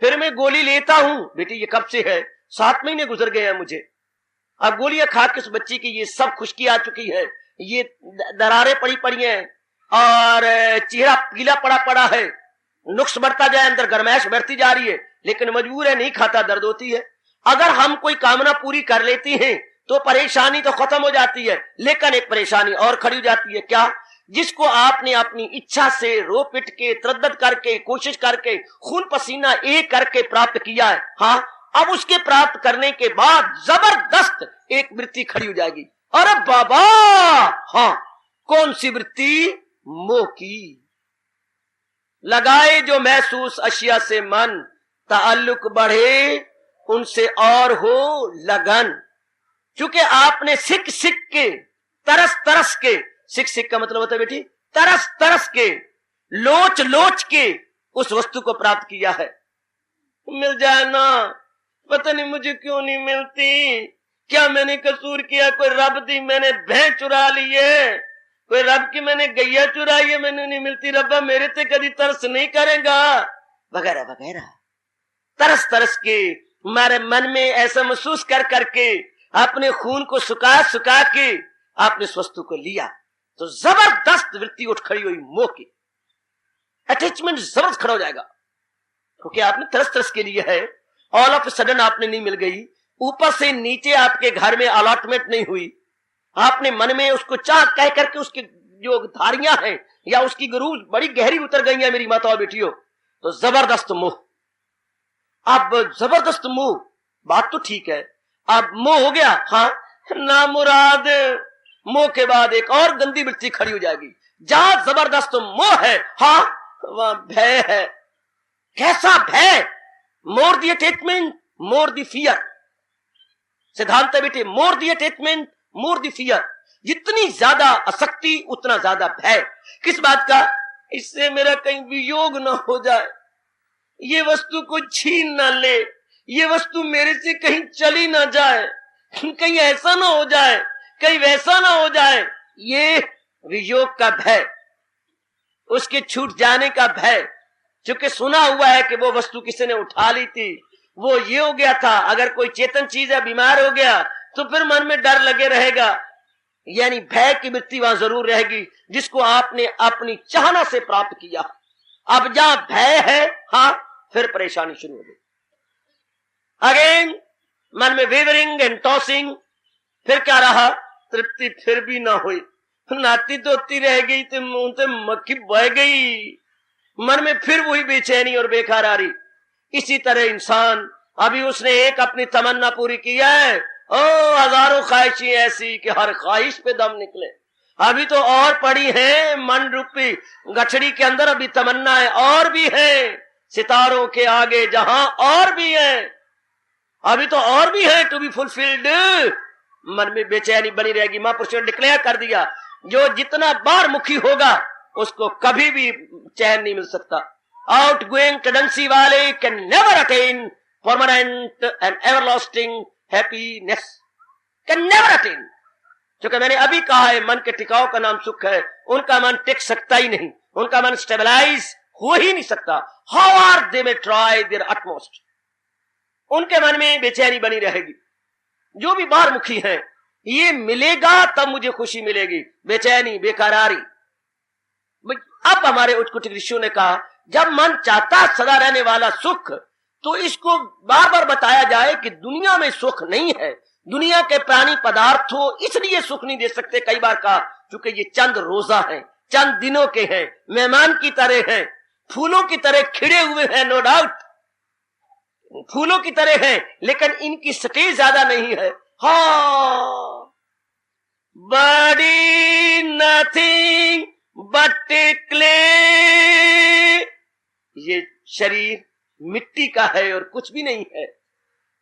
फिर मैं गोली लेता हूं, बेटी ये कब से है, 7 महीने गुजर गए हैं मुझे। अब गोलियां खा के उस बच्ची की ये सब खुश्की आ चुकी है, ये दरारें पड़ी हैं, और चेहरा पीला पड़ा है, नुक्स बढ़ता जाए, अंदर गर्माइश बढ़ती जा रही है, लेकिन मजबूर है, नहीं खाता, दर्द होती है। अगर हम कोई कामना पूरी कर लेती हैं तो परेशानी तो खत्म हो जाती है, लेकिन एक परेशानी और खड़ी हो जाती है। क्या? जिसको आपने अपनी इच्छा से रो पिट के, तरद्दद करके, कोशिश करके, खून पसीना एक करके प्राप्त किया है, हाँ, अब उसके प्राप्त करने के बाद जबरदस्त एक वृत्ति खड़ी हो जाएगी। अरे बाबा, हाँ, कौन सी वृत्ति? मोह की। लगाए जो महसूस अशिया से मन, ताल्लुक बढ़े उनसे और हो लगन। चूंकि आपने सिक के, तरस के, सिक का मतलब होता है बेटी तरस के, लोच के उस वस्तु को प्राप्त किया है। मिल जाए ना, पता नहीं मुझे क्यों नहीं मिलती, क्या मैंने कसूर किया, कोई रब दी मैंने भैंस चुरा ली है, कोई रब की मैंने गैया चुराई है, मैंने नहीं मिलती, रब्बा मेरे ते कभी तरस नहीं करेगा, वगैरह वगैरह। तरस के हमारे मन में ऐसा महसूस करके अपने खून को सुखा के आपने इस वस्तु को लिया, तो जबरदस्त वृत्ति उठ खड़ी हुई मोह की, अटैचमेंट जबरदस्त खड़ा हो जाएगा, क्योंकि आपने तरस के लिए है। ऑल ऑफ सडन आपने नहीं मिल गई, ऊपर से नीचे आपके घर में अलॉटमेंट नहीं हुई, आपने मन में उसको चाह कह करके उसकी जो धारियां हैं या उसकी गुरूर बड़ी गहरी उतर गई है मेरी माता और बेटियों, तो जबरदस्त मोह। अब जबरदस्त मोह, बात तो ठीक है, अब मोह हो गया, हाँ, ना मुराद मोह के बाद एक और गंदी वृत्ति खड़ी हो जाएगी। जहां जबरदस्त मोह है, हाँ, वहां भय है। कैसा भय? मोर दी अटैचमेंट, मोर दी फियर। सिद्धांत है बेटे, मोर दी अटैचमेंट, मोर दी फियर। जितनी ज्यादा आसक्ति उतना ज्यादा भय। किस बात का? इससे मेरा कहीं वियोग ना हो जाए, ये वस्तु को छीन ना ले, ये वस्तु मेरे से कहीं चली ना जाए, कहीं ऐसा ना हो जाए, कहीं वैसा ना हो जाए। ये वियोग का भय, उसके छूट जाने का भय। क्योंकि सुना हुआ है कि वो वस्तु किसी ने उठा ली थी, वो ये हो गया था। अगर कोई चेतन चीज है, बीमार हो गया, तो फिर मन में डर लगे रहेगा। यानी भय की वृत्ति वहां जरूर रहेगी, जिसको आपने अपनी चाहना से प्राप्त किया। अब जहां भय है, हाँ, फिर परेशानी शुरू हो गई। अगेन मन में वेवरिंग एंड टॉसिंग। फिर क्या रहा? तृप्ति फिर भी ना हुई, नाती तोती रह गई, तो मुंह से मक्खी बह गई। मन में फिर वही बेचैनी और बेकरारी। इसी तरह इंसान, अभी उसने एक अपनी तमन्ना पूरी की है, ओ हजारों ख्वाहिशें ऐसी कि हर ख्वाहिश पे दम निकले। अभी तो और पड़ी है मन रूपी गठड़ी के अंदर, अभी तमन्नाएं और भी है। सितारों के आगे जहां और भी है, अभी तो और भी है टू बी फुलफिल्ड। मन में बेचैनी बनी रहेगी। महापुरुषों ने डिक्लेयर कर दिया, जो जितना बार मुखी होगा उसको कभी भी चैन नहीं मिल सकता। आउट गोइंग टेंडेंसी वाले can never attain permanent and everlasting happiness, can never attain. क्योंकि मैंने अभी कहा है, मन के टिकाव का नाम सुख है। उनका मन टिक सकता ही नहीं, उनका मन स्टेबलाइज हो ही नहीं सकता। However they may try their utmost, उनके मन में बेचैनी बनी रहेगी। जो भी बाहर मुखी है, ये मिलेगा तब मुझे खुशी मिलेगी, बेचैनी बेकरारी। अब हमारे उच्च कोटि ऋषियों ने कहा, जब मन चाहता सदा रहने वाला सुख, तो इसको बार बार बताया जाए कि दुनिया में सुख नहीं है। दुनिया के प्राणी पदार्थों इसलिए सुख नहीं दे सकते, कई बार कहा, क्योंकि ये चंद रोजा हैं, चंद दिनों के हैं, मेहमान की तरह हैं, फूलों की तरह खिड़े हुए हैं। नो डाउट फूलों की तरह हैं, लेकिन इनकी स्टेज ज्यादा नहीं है। हाँ, बॉडी नथिंग बट क्ले, ये शरीर मिट्टी का है और कुछ भी नहीं है।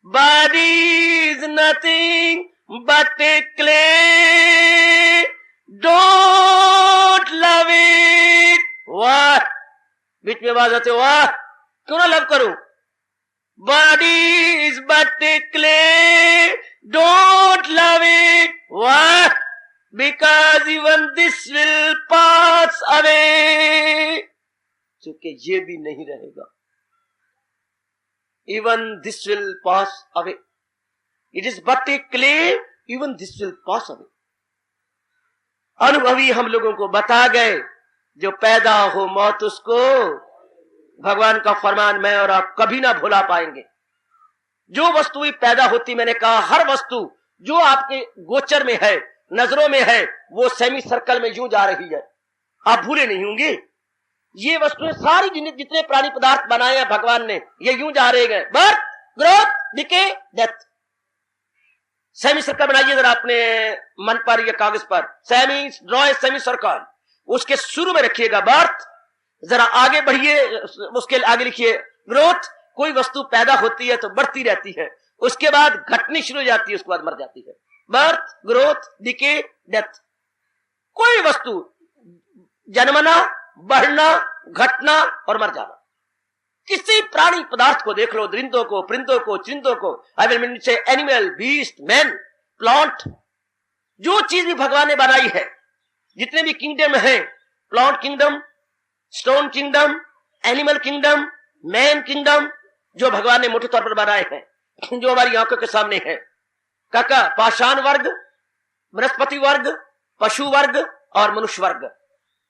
Body is nothing but clay, don't love it. वाह, बीच में आवाज आते, वाह, क्यों ना लव करूं। Body is but clay, don't love it. वाह, because even this will pass away, क्योंकि ये भी नहीं रहेगा। Even this will pass away, it is but a clay, even this will pass away. अनुभवी हम लोगों को बता गए, जो पैदा हो मौत उसको, भगवान का फरमान मैं और आप कभी ना भुला पाएंगे। जो वस्तु ही पैदा होती, मैंने कहा हर वस्तु जो आपके गोचर में है, नजरों में है, वो सेमी सर्कल में यूं जा रही है, आप भूले नहीं होंगे। ये वस्तुएं सारी जितने प्राणी पदार्थ बनाए हैं भगवान ने, ये यूं जा रहे हैं, birth, growth, decay, death. Semi circle बनाइए जरा अपने मन पर या कागज पर, ड्रॉ ए सेमी सर्कल। उसके शुरू में रखिएगा बर्थ, जरा आगे बढ़िए, उसके आगे लिखिए ग्रोथ। कोई वस्तु पैदा होती है तो बढ़ती रहती है, उसके बाद घटनी शुरू हो जाती है, उसके बाद मर जाती है। Birth, growth, decay, death. कोई वस्तु जन्मना, बढ़ना, घटना और मर जाना। किसी प्राणी पदार्थ को देख लो, दरिंदों को, परिंदों को, चिंदों को, आई विल मीन से एनिमल, बीस्ट, मैन, प्लांट, जो चीज भी भगवान ने बनाई है, जितने भी किंगडम है, plant kingdom, stone kingdom, animal kingdom, man kingdom, जो भगवान ने मोटे तौर पर बनाए हैं, जो हमारी आंखों के सामने है। काका, पाषाण वर्ग, वनस्पति वर्ग, पशु वर्ग और मनुष्य वर्ग,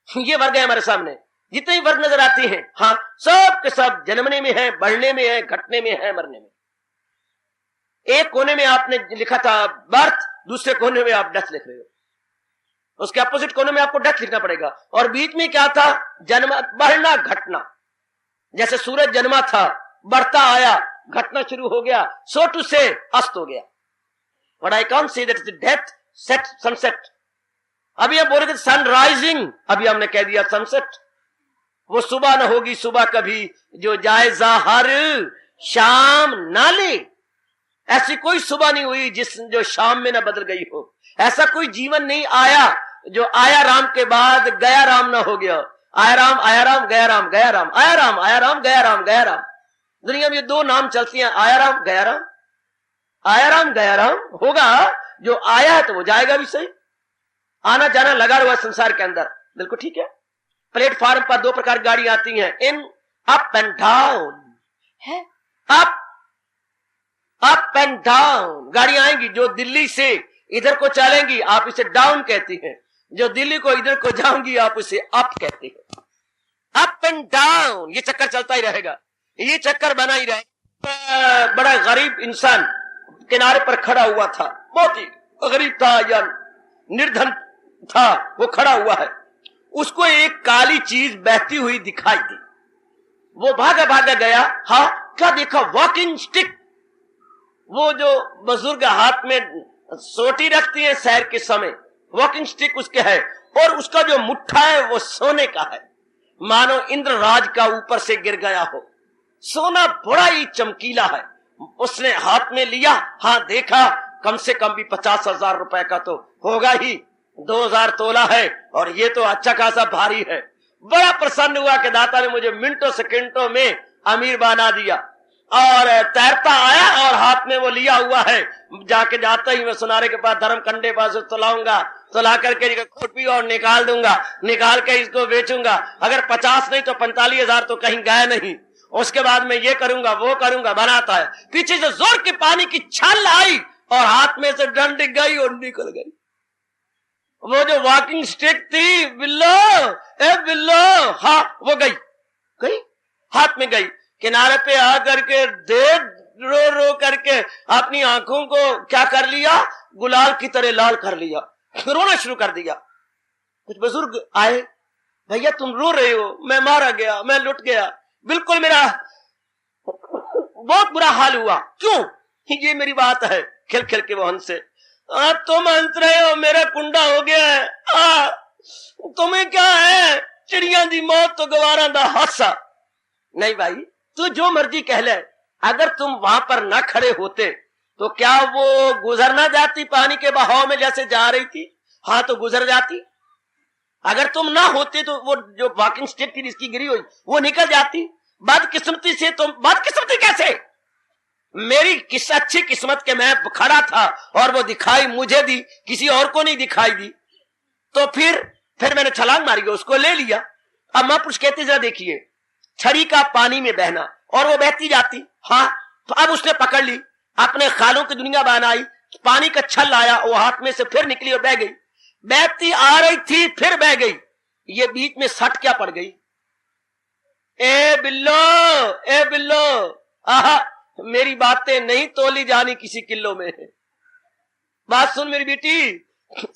ये वर्ग है हमारे सामने। जितने वर्ग नजर आते हैं, हाँ, सब के सब जन्मने में है, बढ़ने में है, घटने में है, मरने में। एक कोने में आपने लिखा था बर्थ, दूसरे कोने में आप डेथ लिख रहे हो, उसके अपोजिट कोने में आपको डेथ लिखना पड़ेगा। और बीच में क्या था? जन्म, बढ़ना, घटना। जैसे सूरज जन्मा था, बढ़ता आया, घटना शुरू हो गया, सो टू से अस्त हो गया। But I can't say that is death, set, sunset. अभी हम बोल रहे थे सनराइजिंग, अभी हमने कह दिया सनसेट। वो सुबह न होगी सुबह कभी जो जायजा हर शाम ना ले। ऐसी कोई सुबह नहीं हुई जो शाम में ना बदल गई हो। ऐसा कोई जीवन नहीं आया जो आया राम के बाद गया राम ना हो गया। आया राम गया राम, गया राम आया राम, आया राम गया राम, गया राम। दुनिया में ये दो नाम चलती हैं, आया राम गया राम। आया राम गया राम होगा, जो आया है तो वो जाएगा भी सही। आना जाना लगा हुआ संसार के अंदर, बिल्कुल ठीक है। प्लेटफॉर्म पर दो प्रकार गाड़ी आती हैं, इन अप एंड डाउन है। अप एंड डाउन गाड़ी आएंगी। जो दिल्ली से इधर को चलेंगी आप इसे डाउन कहती हैं, जो दिल्ली को इधर को जाऊंगी आप इसे अप कहती हैं। अप एंड डाउन ये चक्कर चलता ही रहेगा, ये चक्कर बना ही रहेगा। बड़ा गरीब इंसान किनारे पर खड़ा हुआ था, बहुत ही गरीब था या निर्धन था, वो खड़ा हुआ है। उसको एक काली चीज बहती हुई दिखाई दी। वो भागा भागा गया। हाँ क्या देखा? Walking stick. वो जो बुजुर्ग हाथ में सोटी रखती है सैर के समय, वॉकिंग स्टिक उसके है। और उसका जो मुट्ठा है वो सोने का है, मानो इंद्रराज का ऊपर से गिर गया हो। सोना बड़ा ही चमकीला है। उसने हाथ में लिया, हाँ देखा, कम से कम भी 50,000 रुपए का तो होगा ही। 2,000 तोला है और ये तो अच्छा खासा भारी है। बड़ा प्रसन्न हुआ कि दाता ने मुझे मिनटों सेकंडों में अमीर बना दिया। और तैरता आया और हाथ में वो लिया हुआ है। जाके जाता ही मैं सुनारे के पास धर्म कंडे पास तोलाऊंगा, तोला करके खोपी और निकाल दूंगा, निकाल के इसको बेचूंगा। अगर 50 नहीं तो 45,000 तो कहीं गए नहीं। उसके बाद में ये करूंगा वो करूंगा, बनाता है। पीछे से जोर की पानी की छाल आई और हाथ में से डंड गई और निकल गई। वो जो वॉकिंग स्टिक थी, बिल्लो ए बिल्लो, हाँ वो गई हाथ में गई। किनारे पे आकर के देर रो रो करके अपनी आंखों को क्या कर लिया, गुलाल की तरह लाल कर लिया, रोना शुरू कर दिया। कुछ बुजुर्ग आए, भैया तुम रो रहे हो, मैं मारा गया, मैं लुट गया, बिल्कुल मेरा बहुत बुरा हाल हुआ। क्यों? ये मेरी बात है। खिल खिल के वो हंसे। तुम हंस रहे हो, मेरा कुंडा हो गया है। तुम्हें क्या है, चिड़िया दी मौत तो गवारा दा हासा। नहीं भाई, तू जो मर्जी कह ले, अगर तुम वहां पर ना खड़े होते तो क्या वो गुजर ना जाती पानी के बहाव में जैसे जा रही थी? हाँ तो गुजर जाती। अगर तुम ना होते तो वो जो वॉकिंग स्टिक थी जिसकी गिरी हुई वो निकल जाती। बदकिस्मती से तुम, बदकिस्मती कैसे? मेरी किस अच्छी किस्मत के मैं खड़ा था और वो दिखाई मुझे दी, किसी और को नहीं दिखाई दी। तो फिर मैंने छलांग मारी, उसको ले लिया। अब महापुरुष कहते जरा देखिए, छड़ी का पानी में बहना और वो बहती जाती। हाँ तो अब उसने पकड़ ली, अपने ख्यालों की दुनिया बनाई, पानी का छल आया, वो हाथ में से फिर निकली और बह गई। बहती आ रही थी फिर बह गई, ये बीच में सट क्या पड़ गई? ए बिल्लो, आहा, मेरी बातें नहीं तोली जानी किसी किलो में। बात सुन मेरी बेटी,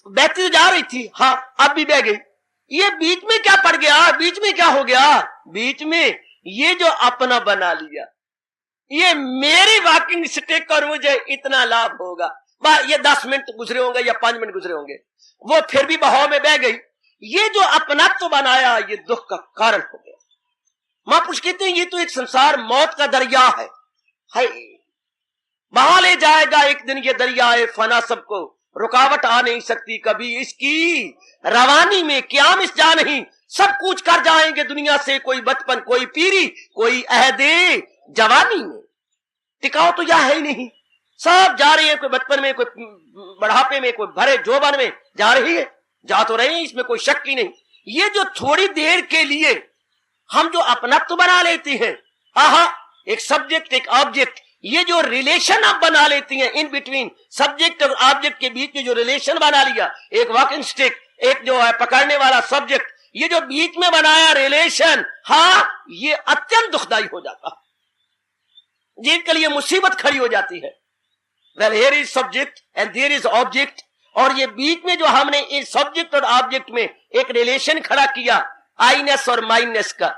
बहती जा रही थी, हाँ अब भी बह गई। ये बीच में क्या पड़ गया? बीच में क्या हो गया? बीच में ये जो अपना बना लिया, ये मेरी वॉकिंग स्टिक और मुझे इतना लाभ होगा। ये 10 मिनट गुजरे होंगे या 5 मिनट गुजरे होंगे, वो फिर भी बहाव में बह गई। ये जो अपनात्व तो बनाया ये दुख का कारण हो गया। महापुरुष कहते हैं ये तो एक संसार मौत का दरिया है, बहा ले जाएगा एक दिन ये दरिया फना सबको, रुकावट आ नहीं सकती कभी इसकी रवानी में। क्या मिस जा नहीं, सब कुछ कर जाएंगे दुनिया से, कोई बचपन, कोई पीरी, कोई अहदे जवानी में। टिकाव तो यह है ही नहीं, सब जा रही है, कोई बचपन में, कोई बढ़ापे में, कोई भरे जोबन में जा रही है, जा तो रहे हैं, इसमें कोई शक ही नहीं। ये जो थोड़ी देर के लिए हम जो अपनत्व बना लेती हैं, आहा, एक सब्जेक्ट एक ऑब्जेक्ट, ये जो रिलेशन आप बना लेती हैं इन बिटवीन सब्जेक्ट और ऑब्जेक्ट के बीच में जो रिलेशन बना लिया, एक वॉकिंग स्टिक, एक जो है पकड़ने वाला सब्जेक्ट, ये जो बीच में बनाया रिलेशन, हाँ ये अत्यंत दुखदाई हो जाता, जिनके लिए मुसीबत खड़ी हो जाती है। Well here is subject and there is object, और ये बीच में जो हमने इस सब्जेक्ट और ऑब्जेक्ट में एक रिलेशन खड़ा किया, आईनेस और माइनेस का,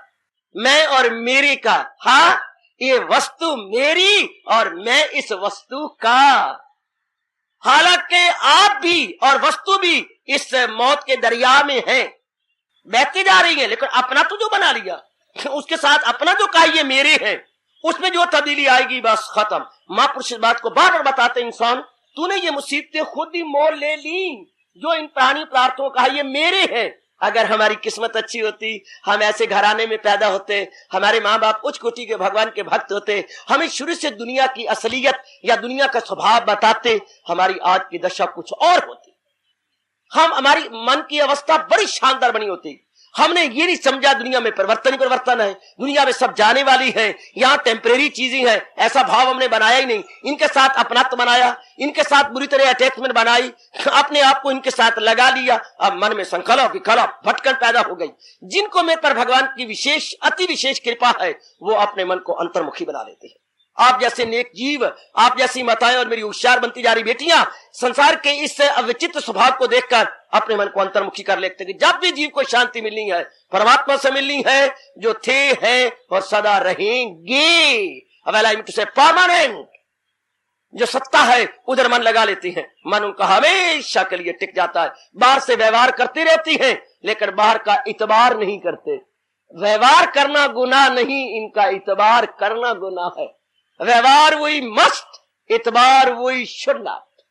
मैं और मेरे का, हाँ ये वस्तु मेरी और मैं इस वस्तु का, हालांकि आप भी और वस्तु भी इस मौत के दरिया में हैं, बहती जा रही है, लेकिन अपना तो जो बना लिया, उसके साथ अपना जो कहा ये मेरे है, उसमें जो तब्दीली आएगी बस खत्म। महापुरुष इस बात को बार बार बताते, इंसान तूने ये मुसीबतें खुद ही मोल ले ली, जो इन प्राणी पदार्थों का ये मेरे है। अगर हमारी किस्मत अच्छी होती, हम ऐसे घराने में पैदा होते, हमारे माँ बाप उच्च कोटि के भगवान के भक्त होते, हमें शुरू से दुनिया की असलियत या दुनिया का स्वभाव बताते, हमारी आज की दशा कुछ और होती। हमारी मन की अवस्था बड़ी शानदार बनी होती। हमने ये नहीं समझा दुनिया में परिवर्तन ही परिवर्तन है, दुनिया में सब जाने वाली है, यहाँ टेम्परेरी चीजें हैं, ऐसा भाव हमने बनाया ही नहीं। इनके साथ अपनात्व बनाया, इनके साथ बुरी तरह अटैचमेंट बनाई, अपने आप को इनके साथ लगा लिया। अब मन में संकल्प विकल्प भटकन पैदा हो गई। जिनको मेरे पर भगवान की विशेष अति विशेष कृपा है, वो अपने मन को अंतर्मुखी बना लेते हैं। आप जैसे नेक जीव, आप जैसी माताएं और मेरी होशियार बनती जा रही बेटियां संसार के इस अविचित्र स्वभाव को देखकर अपने मन को अंतर्मुखी कर लेते हैं। जब भी जीव को शांति मिलनी है, परमात्मा से मिलनी है, जो थे हैं और सदा रहेंगे, परमानेंट जो सत्ता है, उधर मन लगा लेती हैं। मन उनका हमेशा के लिए टिक जाता है। बाहर से व्यवहार करती रहती हैं, लेकिन बाहर का इतबार नहीं करते। व्यवहार करना गुनाह नहीं, इनका इतबार करना गुनाह है। व्यवहार वही मस्ट, इतबार वही शुड नॉट।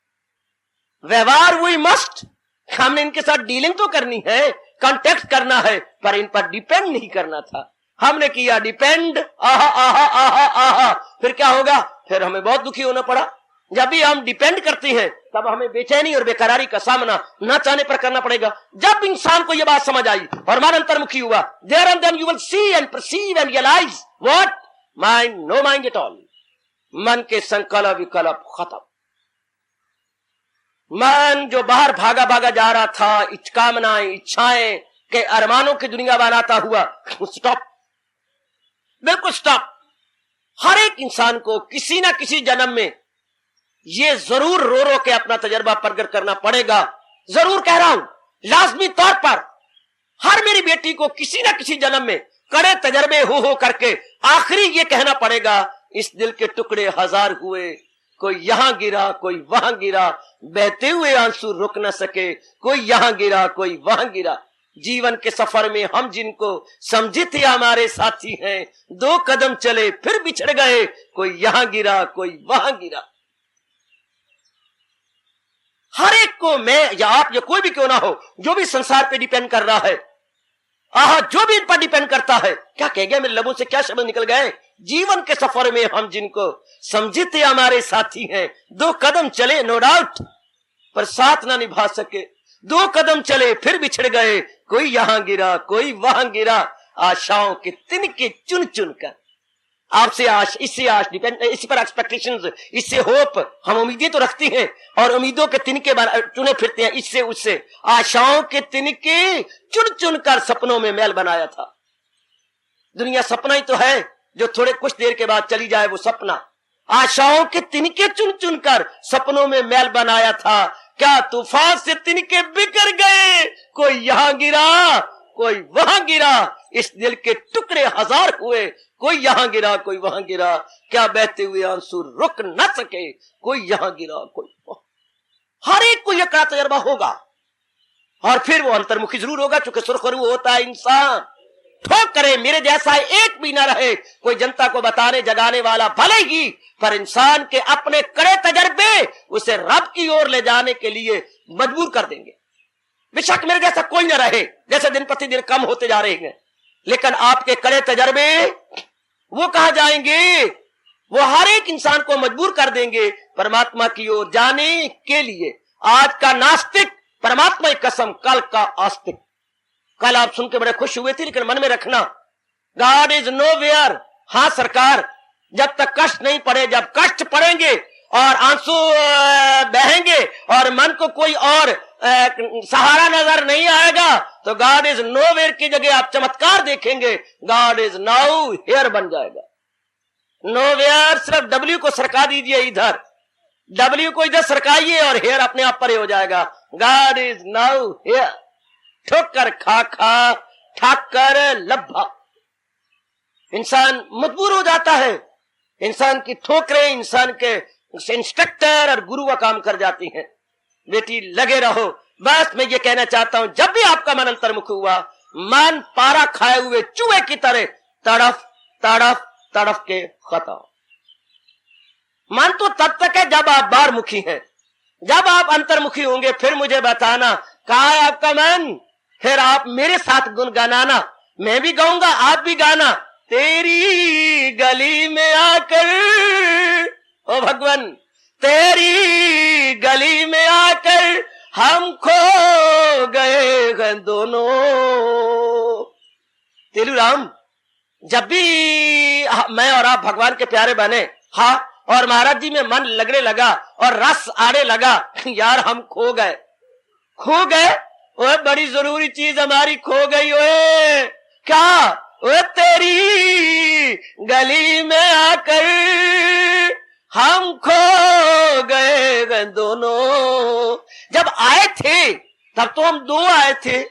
व्यवहार वही मस्ट, हमने इनके साथ डीलिंग तो करनी है, कांटेक्ट करना है, पर इन पर डिपेंड नहीं करना था। हमने किया डिपेंड, आहा आहा आहा आहा, फिर क्या होगा? फिर हमें बहुत दुखी होना पड़ा। जब भी हम डिपेंड करते हैं, तब हमें बेचैनी और बेकरारी का सामना न चाहने पर करना पड़ेगा। जब इंसान को यह बात समझ आई और मन अंतर्मुखी हुआ, there and then you will see and perceive and realise what mind, no mind at all. मन के संकल्प विकल्प खत्म। मन जो बाहर भागा भागा जा रहा था, कामनाएं इच्छाएं के अरमानों की दुनिया बनाता हुआ, स्टॉप, बिल्कुल स्टॉप। हर एक इंसान को किसी ना किसी जन्म में ये जरूर रो रो के अपना तजर्बा प्रकट करना पड़ेगा। जरूर कह रहा हूं, लाजमी तौर पर हर मेरी बेटी को किसी ना किसी जन्म में कड़े तजर्बे हो करके आखिरी ये कहना पड़ेगा, इस दिल के टुकड़े हजार हुए, कोई यहां गिरा कोई वहां गिरा, बहते हुए आंसू रुक न सके, कोई यहां गिरा कोई वहां गिरा। जीवन के सफर में हम जिनको समझे थे हमारे साथी हैं, 2 कदम चले फिर बिछड़ गए, कोई यहां गिरा कोई वहां गिरा। हर एक को, मैं या आप या कोई भी क्यों ना हो, जो भी संसार पे डिपेंड कर रहा है, जो भी इन पर डिपेंड करता है, क्या कह गया मेरे लबों से, क्या शब्द निकल गए? जीवन के सफर में हम जिनको समझे थे हमारे साथी हैं, 2 कदम चले नो डाउट, पर साथ ना निभा सके। 2 कदम चले फिर बिछड़ गए, कोई यहां गिरा कोई वहां गिरा। आशाओं के तिनके चुन चुन कर, आपसे आश, इससे आश डिपेंड, इसी पर एक्सपेक्टेशंस, इससे होप, हम उम्मीदें तो रखती हैं और उम्मीदों के तिनके चुने फिरते हैं, इससे उससे। आशाओं के तिनके चुन चुन कर सपनों में मैल बनाया था। दुनिया सपना ही तो है, जो थोड़े कुछ देर के बाद चली जाए, वो सपना। आशाओं के तिनके चुन चुन कर सपनों में मैल बनाया था, क्या तूफान से तिनके बिखर गए, कोई यहां गिरा कोई वहां गिरा। इस दिल के टुकड़े हजार हुए, कोई यहां गिरा कोई वहां गिरा, क्या बहते हुए आंसू रुक न सके, कोई यहां गिरा कोई वहां। हर एक को यह का तजर्बा होगा और फिर वो अंतर्मुखी जरूर होगा, चूंकि सुरखरू होता है इंसान। ठोक करे मेरे जैसा एक भी ना रहे, कोई जनता को बताने जगाने वाला भले ही, पर इंसान के अपने कड़े तजर्बे उसे रब की ओर ले जाने के लिए मजबूर कर देंगे। बेशक मेरे जैसा कोई ना रहे, जैसे दिन प्रतिदिन कम होते जा रहे हैं, लेकिन आपके कड़े तजर्बे वो कहां जाएंगे? वो हर एक इंसान को मजबूर कर देंगे परमात्मा की ओर जाने के लिए। आज का नास्तिक परमात्मा की कसम, कल का आस्तिक। कल आप सुन के बड़े खुश हुए थे, लेकिन मन में रखना, गॉड इज नोवेयर। हाँ सरकार, जब तक कष्ट नहीं पड़े, जब कष्ट पड़ेंगे और आंसू बहेंगे और मन को कोई और सहारा नजर नहीं आएगा, तो गॉड इज नोवेयर की जगह आप चमत्कार देखेंगे, गॉड इज नाउ हियर बन जाएगा। नोवेयर सिर्फ डब्ल्यू को सरका दीजिए इधर, डब्ल्यू को इधर सरकाइए और हेयर अपने आप परे हो जाएगा। God is now here. ठोकर खा खा ठाकर लब्भा, इंसान मजबूर हो जाता है। इंसान की ठोकरें, इंसान के इंस्ट्रक्टर और गुरु का काम कर जाती हैं। बेटी लगे रहो। बस मैं ये कहना चाहता हूं, जब भी आपका मन अंतर्मुख हुआ, मन पारा खाए हुए चूहे की तरह तड़फ तड़फ तड़फ के खत्म। मन तो तब तक है जब आप बाहरमुखी हैं। जब आप अंतर्मुखी होंगे फिर मुझे बताना कहाँ है आपका मन, फिर आप मेरे साथ गुनगुनाना। मैं भी गाऊंगा, आप भी गाना। तेरी गली में आकर ओ भगवान, तेरी गली में आकर हम खो गए हैं दोनों। तेलू राम, जब भी मैं और आप भगवान के प्यारे बने, हाँ, और महाराज जी में मन लगने लगा और रस आने लगा, यार हम खो गए। खो गए? ओए बड़ी जरूरी चीज हमारी खो गई। ओए क्या? ओए तेरी गली में आकर हम खो गए दोनों। जब आए थे तब तो हम दो आए थे,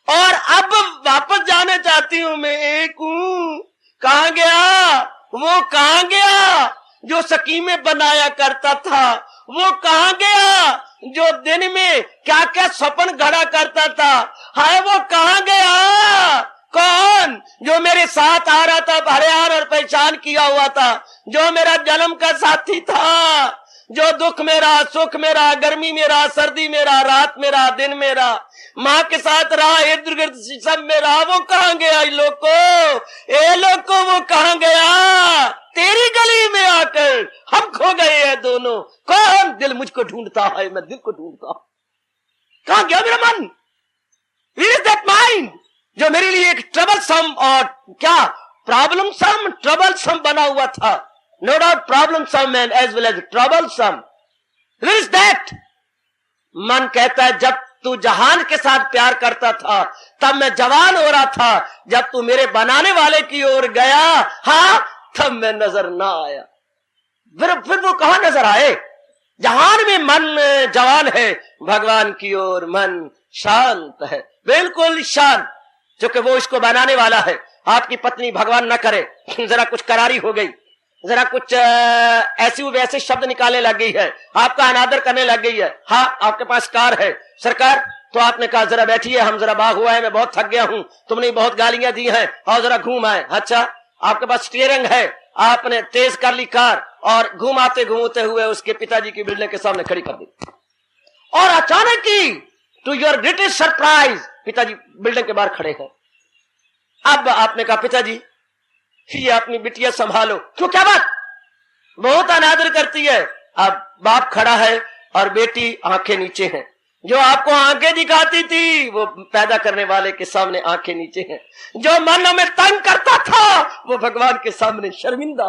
और अब वापस जाना चाहती हूं मैं एक हूं। कहां गया वो? कहां गया जो स्कीमें बनाया करता था? वो कहां गया जो दिन में क्या क्या सपन गढ़ा करता था? हाय वो कहां गया? कौन जो मेरे साथ आ रहा था, हरियाण और पहचान किया हुआ था, जो मेरा जन्म का साथी था, जो दुख मेरा, सुख मेरा, गर्मी मेरा, सर्दी मेरा, रात मेरा, दिन मेरा, माँ के साथ रहा, इर्द गिर्द सब मेरा, वो कहां गया? ए लोको वो कहां गया? तेरी गली में आकर हम खो गए हैं दोनों। कौन? दिल मुझको ढूंढता है, मैं दिल को ढूंढता हूं। कहां गया मेरा मन? Where is that mind जो मेरे लिए एक ट्रबल सम और क्या प्रॉब्लम सम, ट्रबल सम बना हुआ था। No doubt problem some and as well as trouble some. Where is that? मन कहता है जब तू जहान के साथ प्यार करता था तब मैं जवान हो रहा था, जब तू मेरे बनाने वाले की ओर गया, हाँ, तब मैं नजर ना आया। फिर वो कहां नजर आए? जहान में मन जवान है, भगवान की ओर मन शांत है, बिल्कुल शांत, क्योंकि वो इसको बनाने वाला है। आपकी पत्नी भगवान न करे जरा कुछ करारी हो गई, जरा कुछ ऐसी वैसे शब्द निकालने लग गई है, आपका अनादर करने लग गई है। हाँ, आपके पास कार है सरकार, तो आपने कहा जरा बैठिए, हम जरा बाग हुआ है, मैं बहुत थक गया हूं, तुमने बहुत गालियां दी हैं, और जरा घूम आए। अच्छा, आपके पास स्टीयरिंग है, आपने तेज कर ली कार और घूमाते घूमते हुए उसके पिताजी की बिल्डिंग के सामने खड़ी कर दी, और अचानक ही टू योर ग्रेटेस्ट सरप्राइज पिताजी बिल्डिंग के बाहर खड़े हैं। अब आपने कहा पिताजी ये अपनी बिटिया संभालो। क्यों, क्या बात? बहुत अनादर करती है। अब बाप खड़ा है और बेटी आंखें नीचे है। जो आपको आंखें दिखाती थी वो पैदा करने वाले के सामने आंखें नीचे हैं। जो मन में तंग करता था वो भगवान के सामने शर्मिंदा,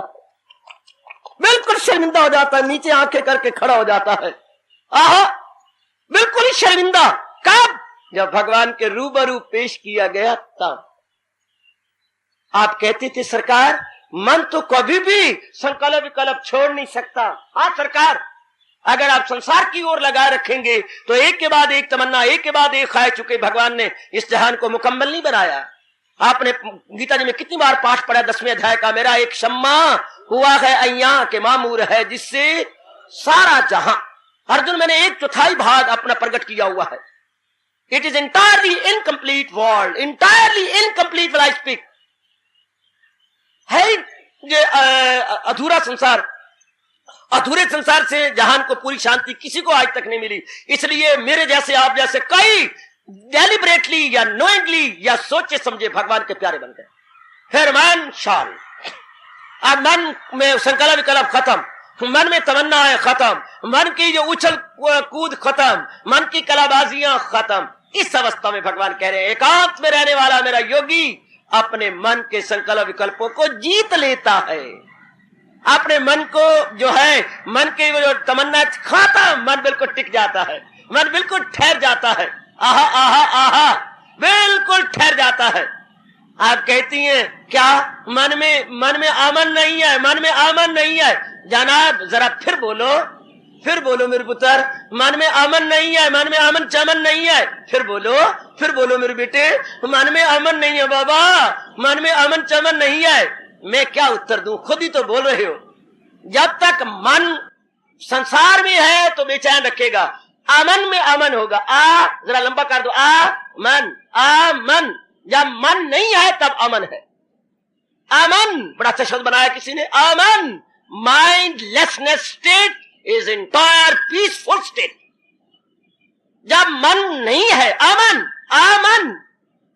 बिल्कुल शर्मिंदा हो जाता है, नीचे आंखें करके खड़ा हो जाता है। आहा, बिल्कुल ही शर्मिंदा। कब? जब भगवान के रूबरू पेश किया गया तब। आप कहते थे सरकार मन तो कभी भी संकल्प विकल्प छोड़ नहीं सकता। हाँ सरकार, अगर आप संसार की ओर लगाए रखेंगे तो एक के बाद एक तमन्ना, एक के बाद एक खाए, चुके भगवान ने इस जहान को मुकम्मल नहीं बनाया। आपने गीता जी में कितनी बार पाठ पढ़ा 10वें अध्याय का, मेरा एक शम्मा हुआ है अय्या के मामूर है जिससे सारा जहां। अर्जुन, मैंने 1/4 भाग अपना प्रकट किया हुआ है। It is entirely incomplete world, entirely incomplete will I speak. है ये अधूरा संसार, अधूरे संसार से जहान को पूरी शांति किसी को आज तक नहीं मिली। इसलिए मेरे जैसे, आप जैसे कई डेलिबरेटली या नोइंगली या सोचे समझे भगवान के प्यारे बन गए। फिर मन शांत, अब मन में संकल्प विकल्प खत्म, मन में तमन्ना है खत्म, मन की जो उछल कूद खत्म, मन की कलाबाजियां खत्म। इस अवस्था में भगवान कह रहे हैं एकांत में रहने वाला मेरा योगी अपने मन के संकल्प विकल्पों को जीत लेता है। अपने मन को जो है, मन के जो तमन्ना खत्म, मन बिल्कुल टिक जाता है, मन बिल्कुल ठहर जाता है। आहा आहा आहा, बिल्कुल ठहर जाता है। आप कहती हैं क्या मन में अमन नहीं है, मन में अमन नहीं है। जनाब जरा फिर बोलो मेरे पुत्र, मन में अमन नहीं है, मन में अमन चमन नहीं है। फिर बोलो मेरे बेटे, मन में अमन नहीं है बाबा, मन में अमन चमन नहीं है। मैं क्या उत्तर दूं, खुद ही तो बोल रहे हो। जब तक मन संसार में है तो बेचैन रखेगा, अमन में अमन होगा। आ जरा लंबा कर दो, मन, अमन। जब मन नहीं है तब अमन है। अमन बड़ा अच्छा शब्द बनाया किसी ने, अमन। Mindlessness state is entire peaceful state. जब मन नहीं है, अमन, अमन,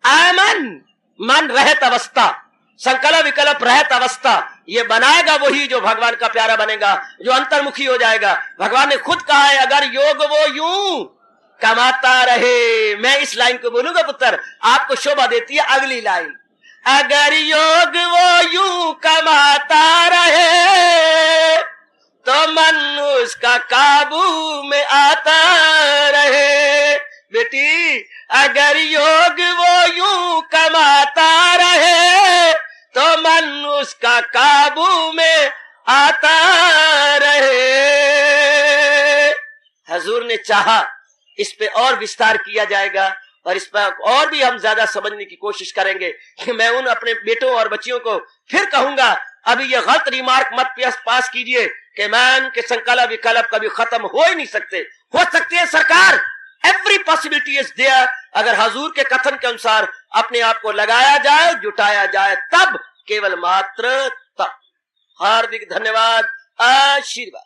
अमन, मन रहत अवस्था, संकल्प विकल्प रहत अवस्था, ये बनाएगा वही जो भगवान का प्यारा बनेगा, जो अंतर्मुखी हो जाएगा। भगवान ने खुद कहा है, अगर योग वो यूं कमाता रहे। मैं इस लाइन को बोलूंगा पुत्र, आपको शोभा देती है अगली लाइन। अगर योग वो यूं कमाता रहे तो मन उसका काबू में आता रहे। बेटी, अगर योग वो यूं कमाता रहे तो मन उसका काबू में आता रहे। हजूर ने चाहा इस पे और विस्तार किया जाएगा और इस पर और भी हम ज्यादा समझने की कोशिश करेंगे। कि मैं उन अपने बेटों और बच्चियों को फिर कहूंगा, अभी ये गलत रिमार्क मत पास कीजिए कि मैन के संकल्प विकल्प कभी खत्म हो ही नहीं सकते। हो सकते हैं सरकार, एवरी पॉसिबिलिटी इज देयर, अगर हजूर के कथन के अनुसार अपने आप को लगाया जाए, जुटाया जाए, तब, केवल मात्र तब। हार्दिक धन्यवाद, आशीर्वाद।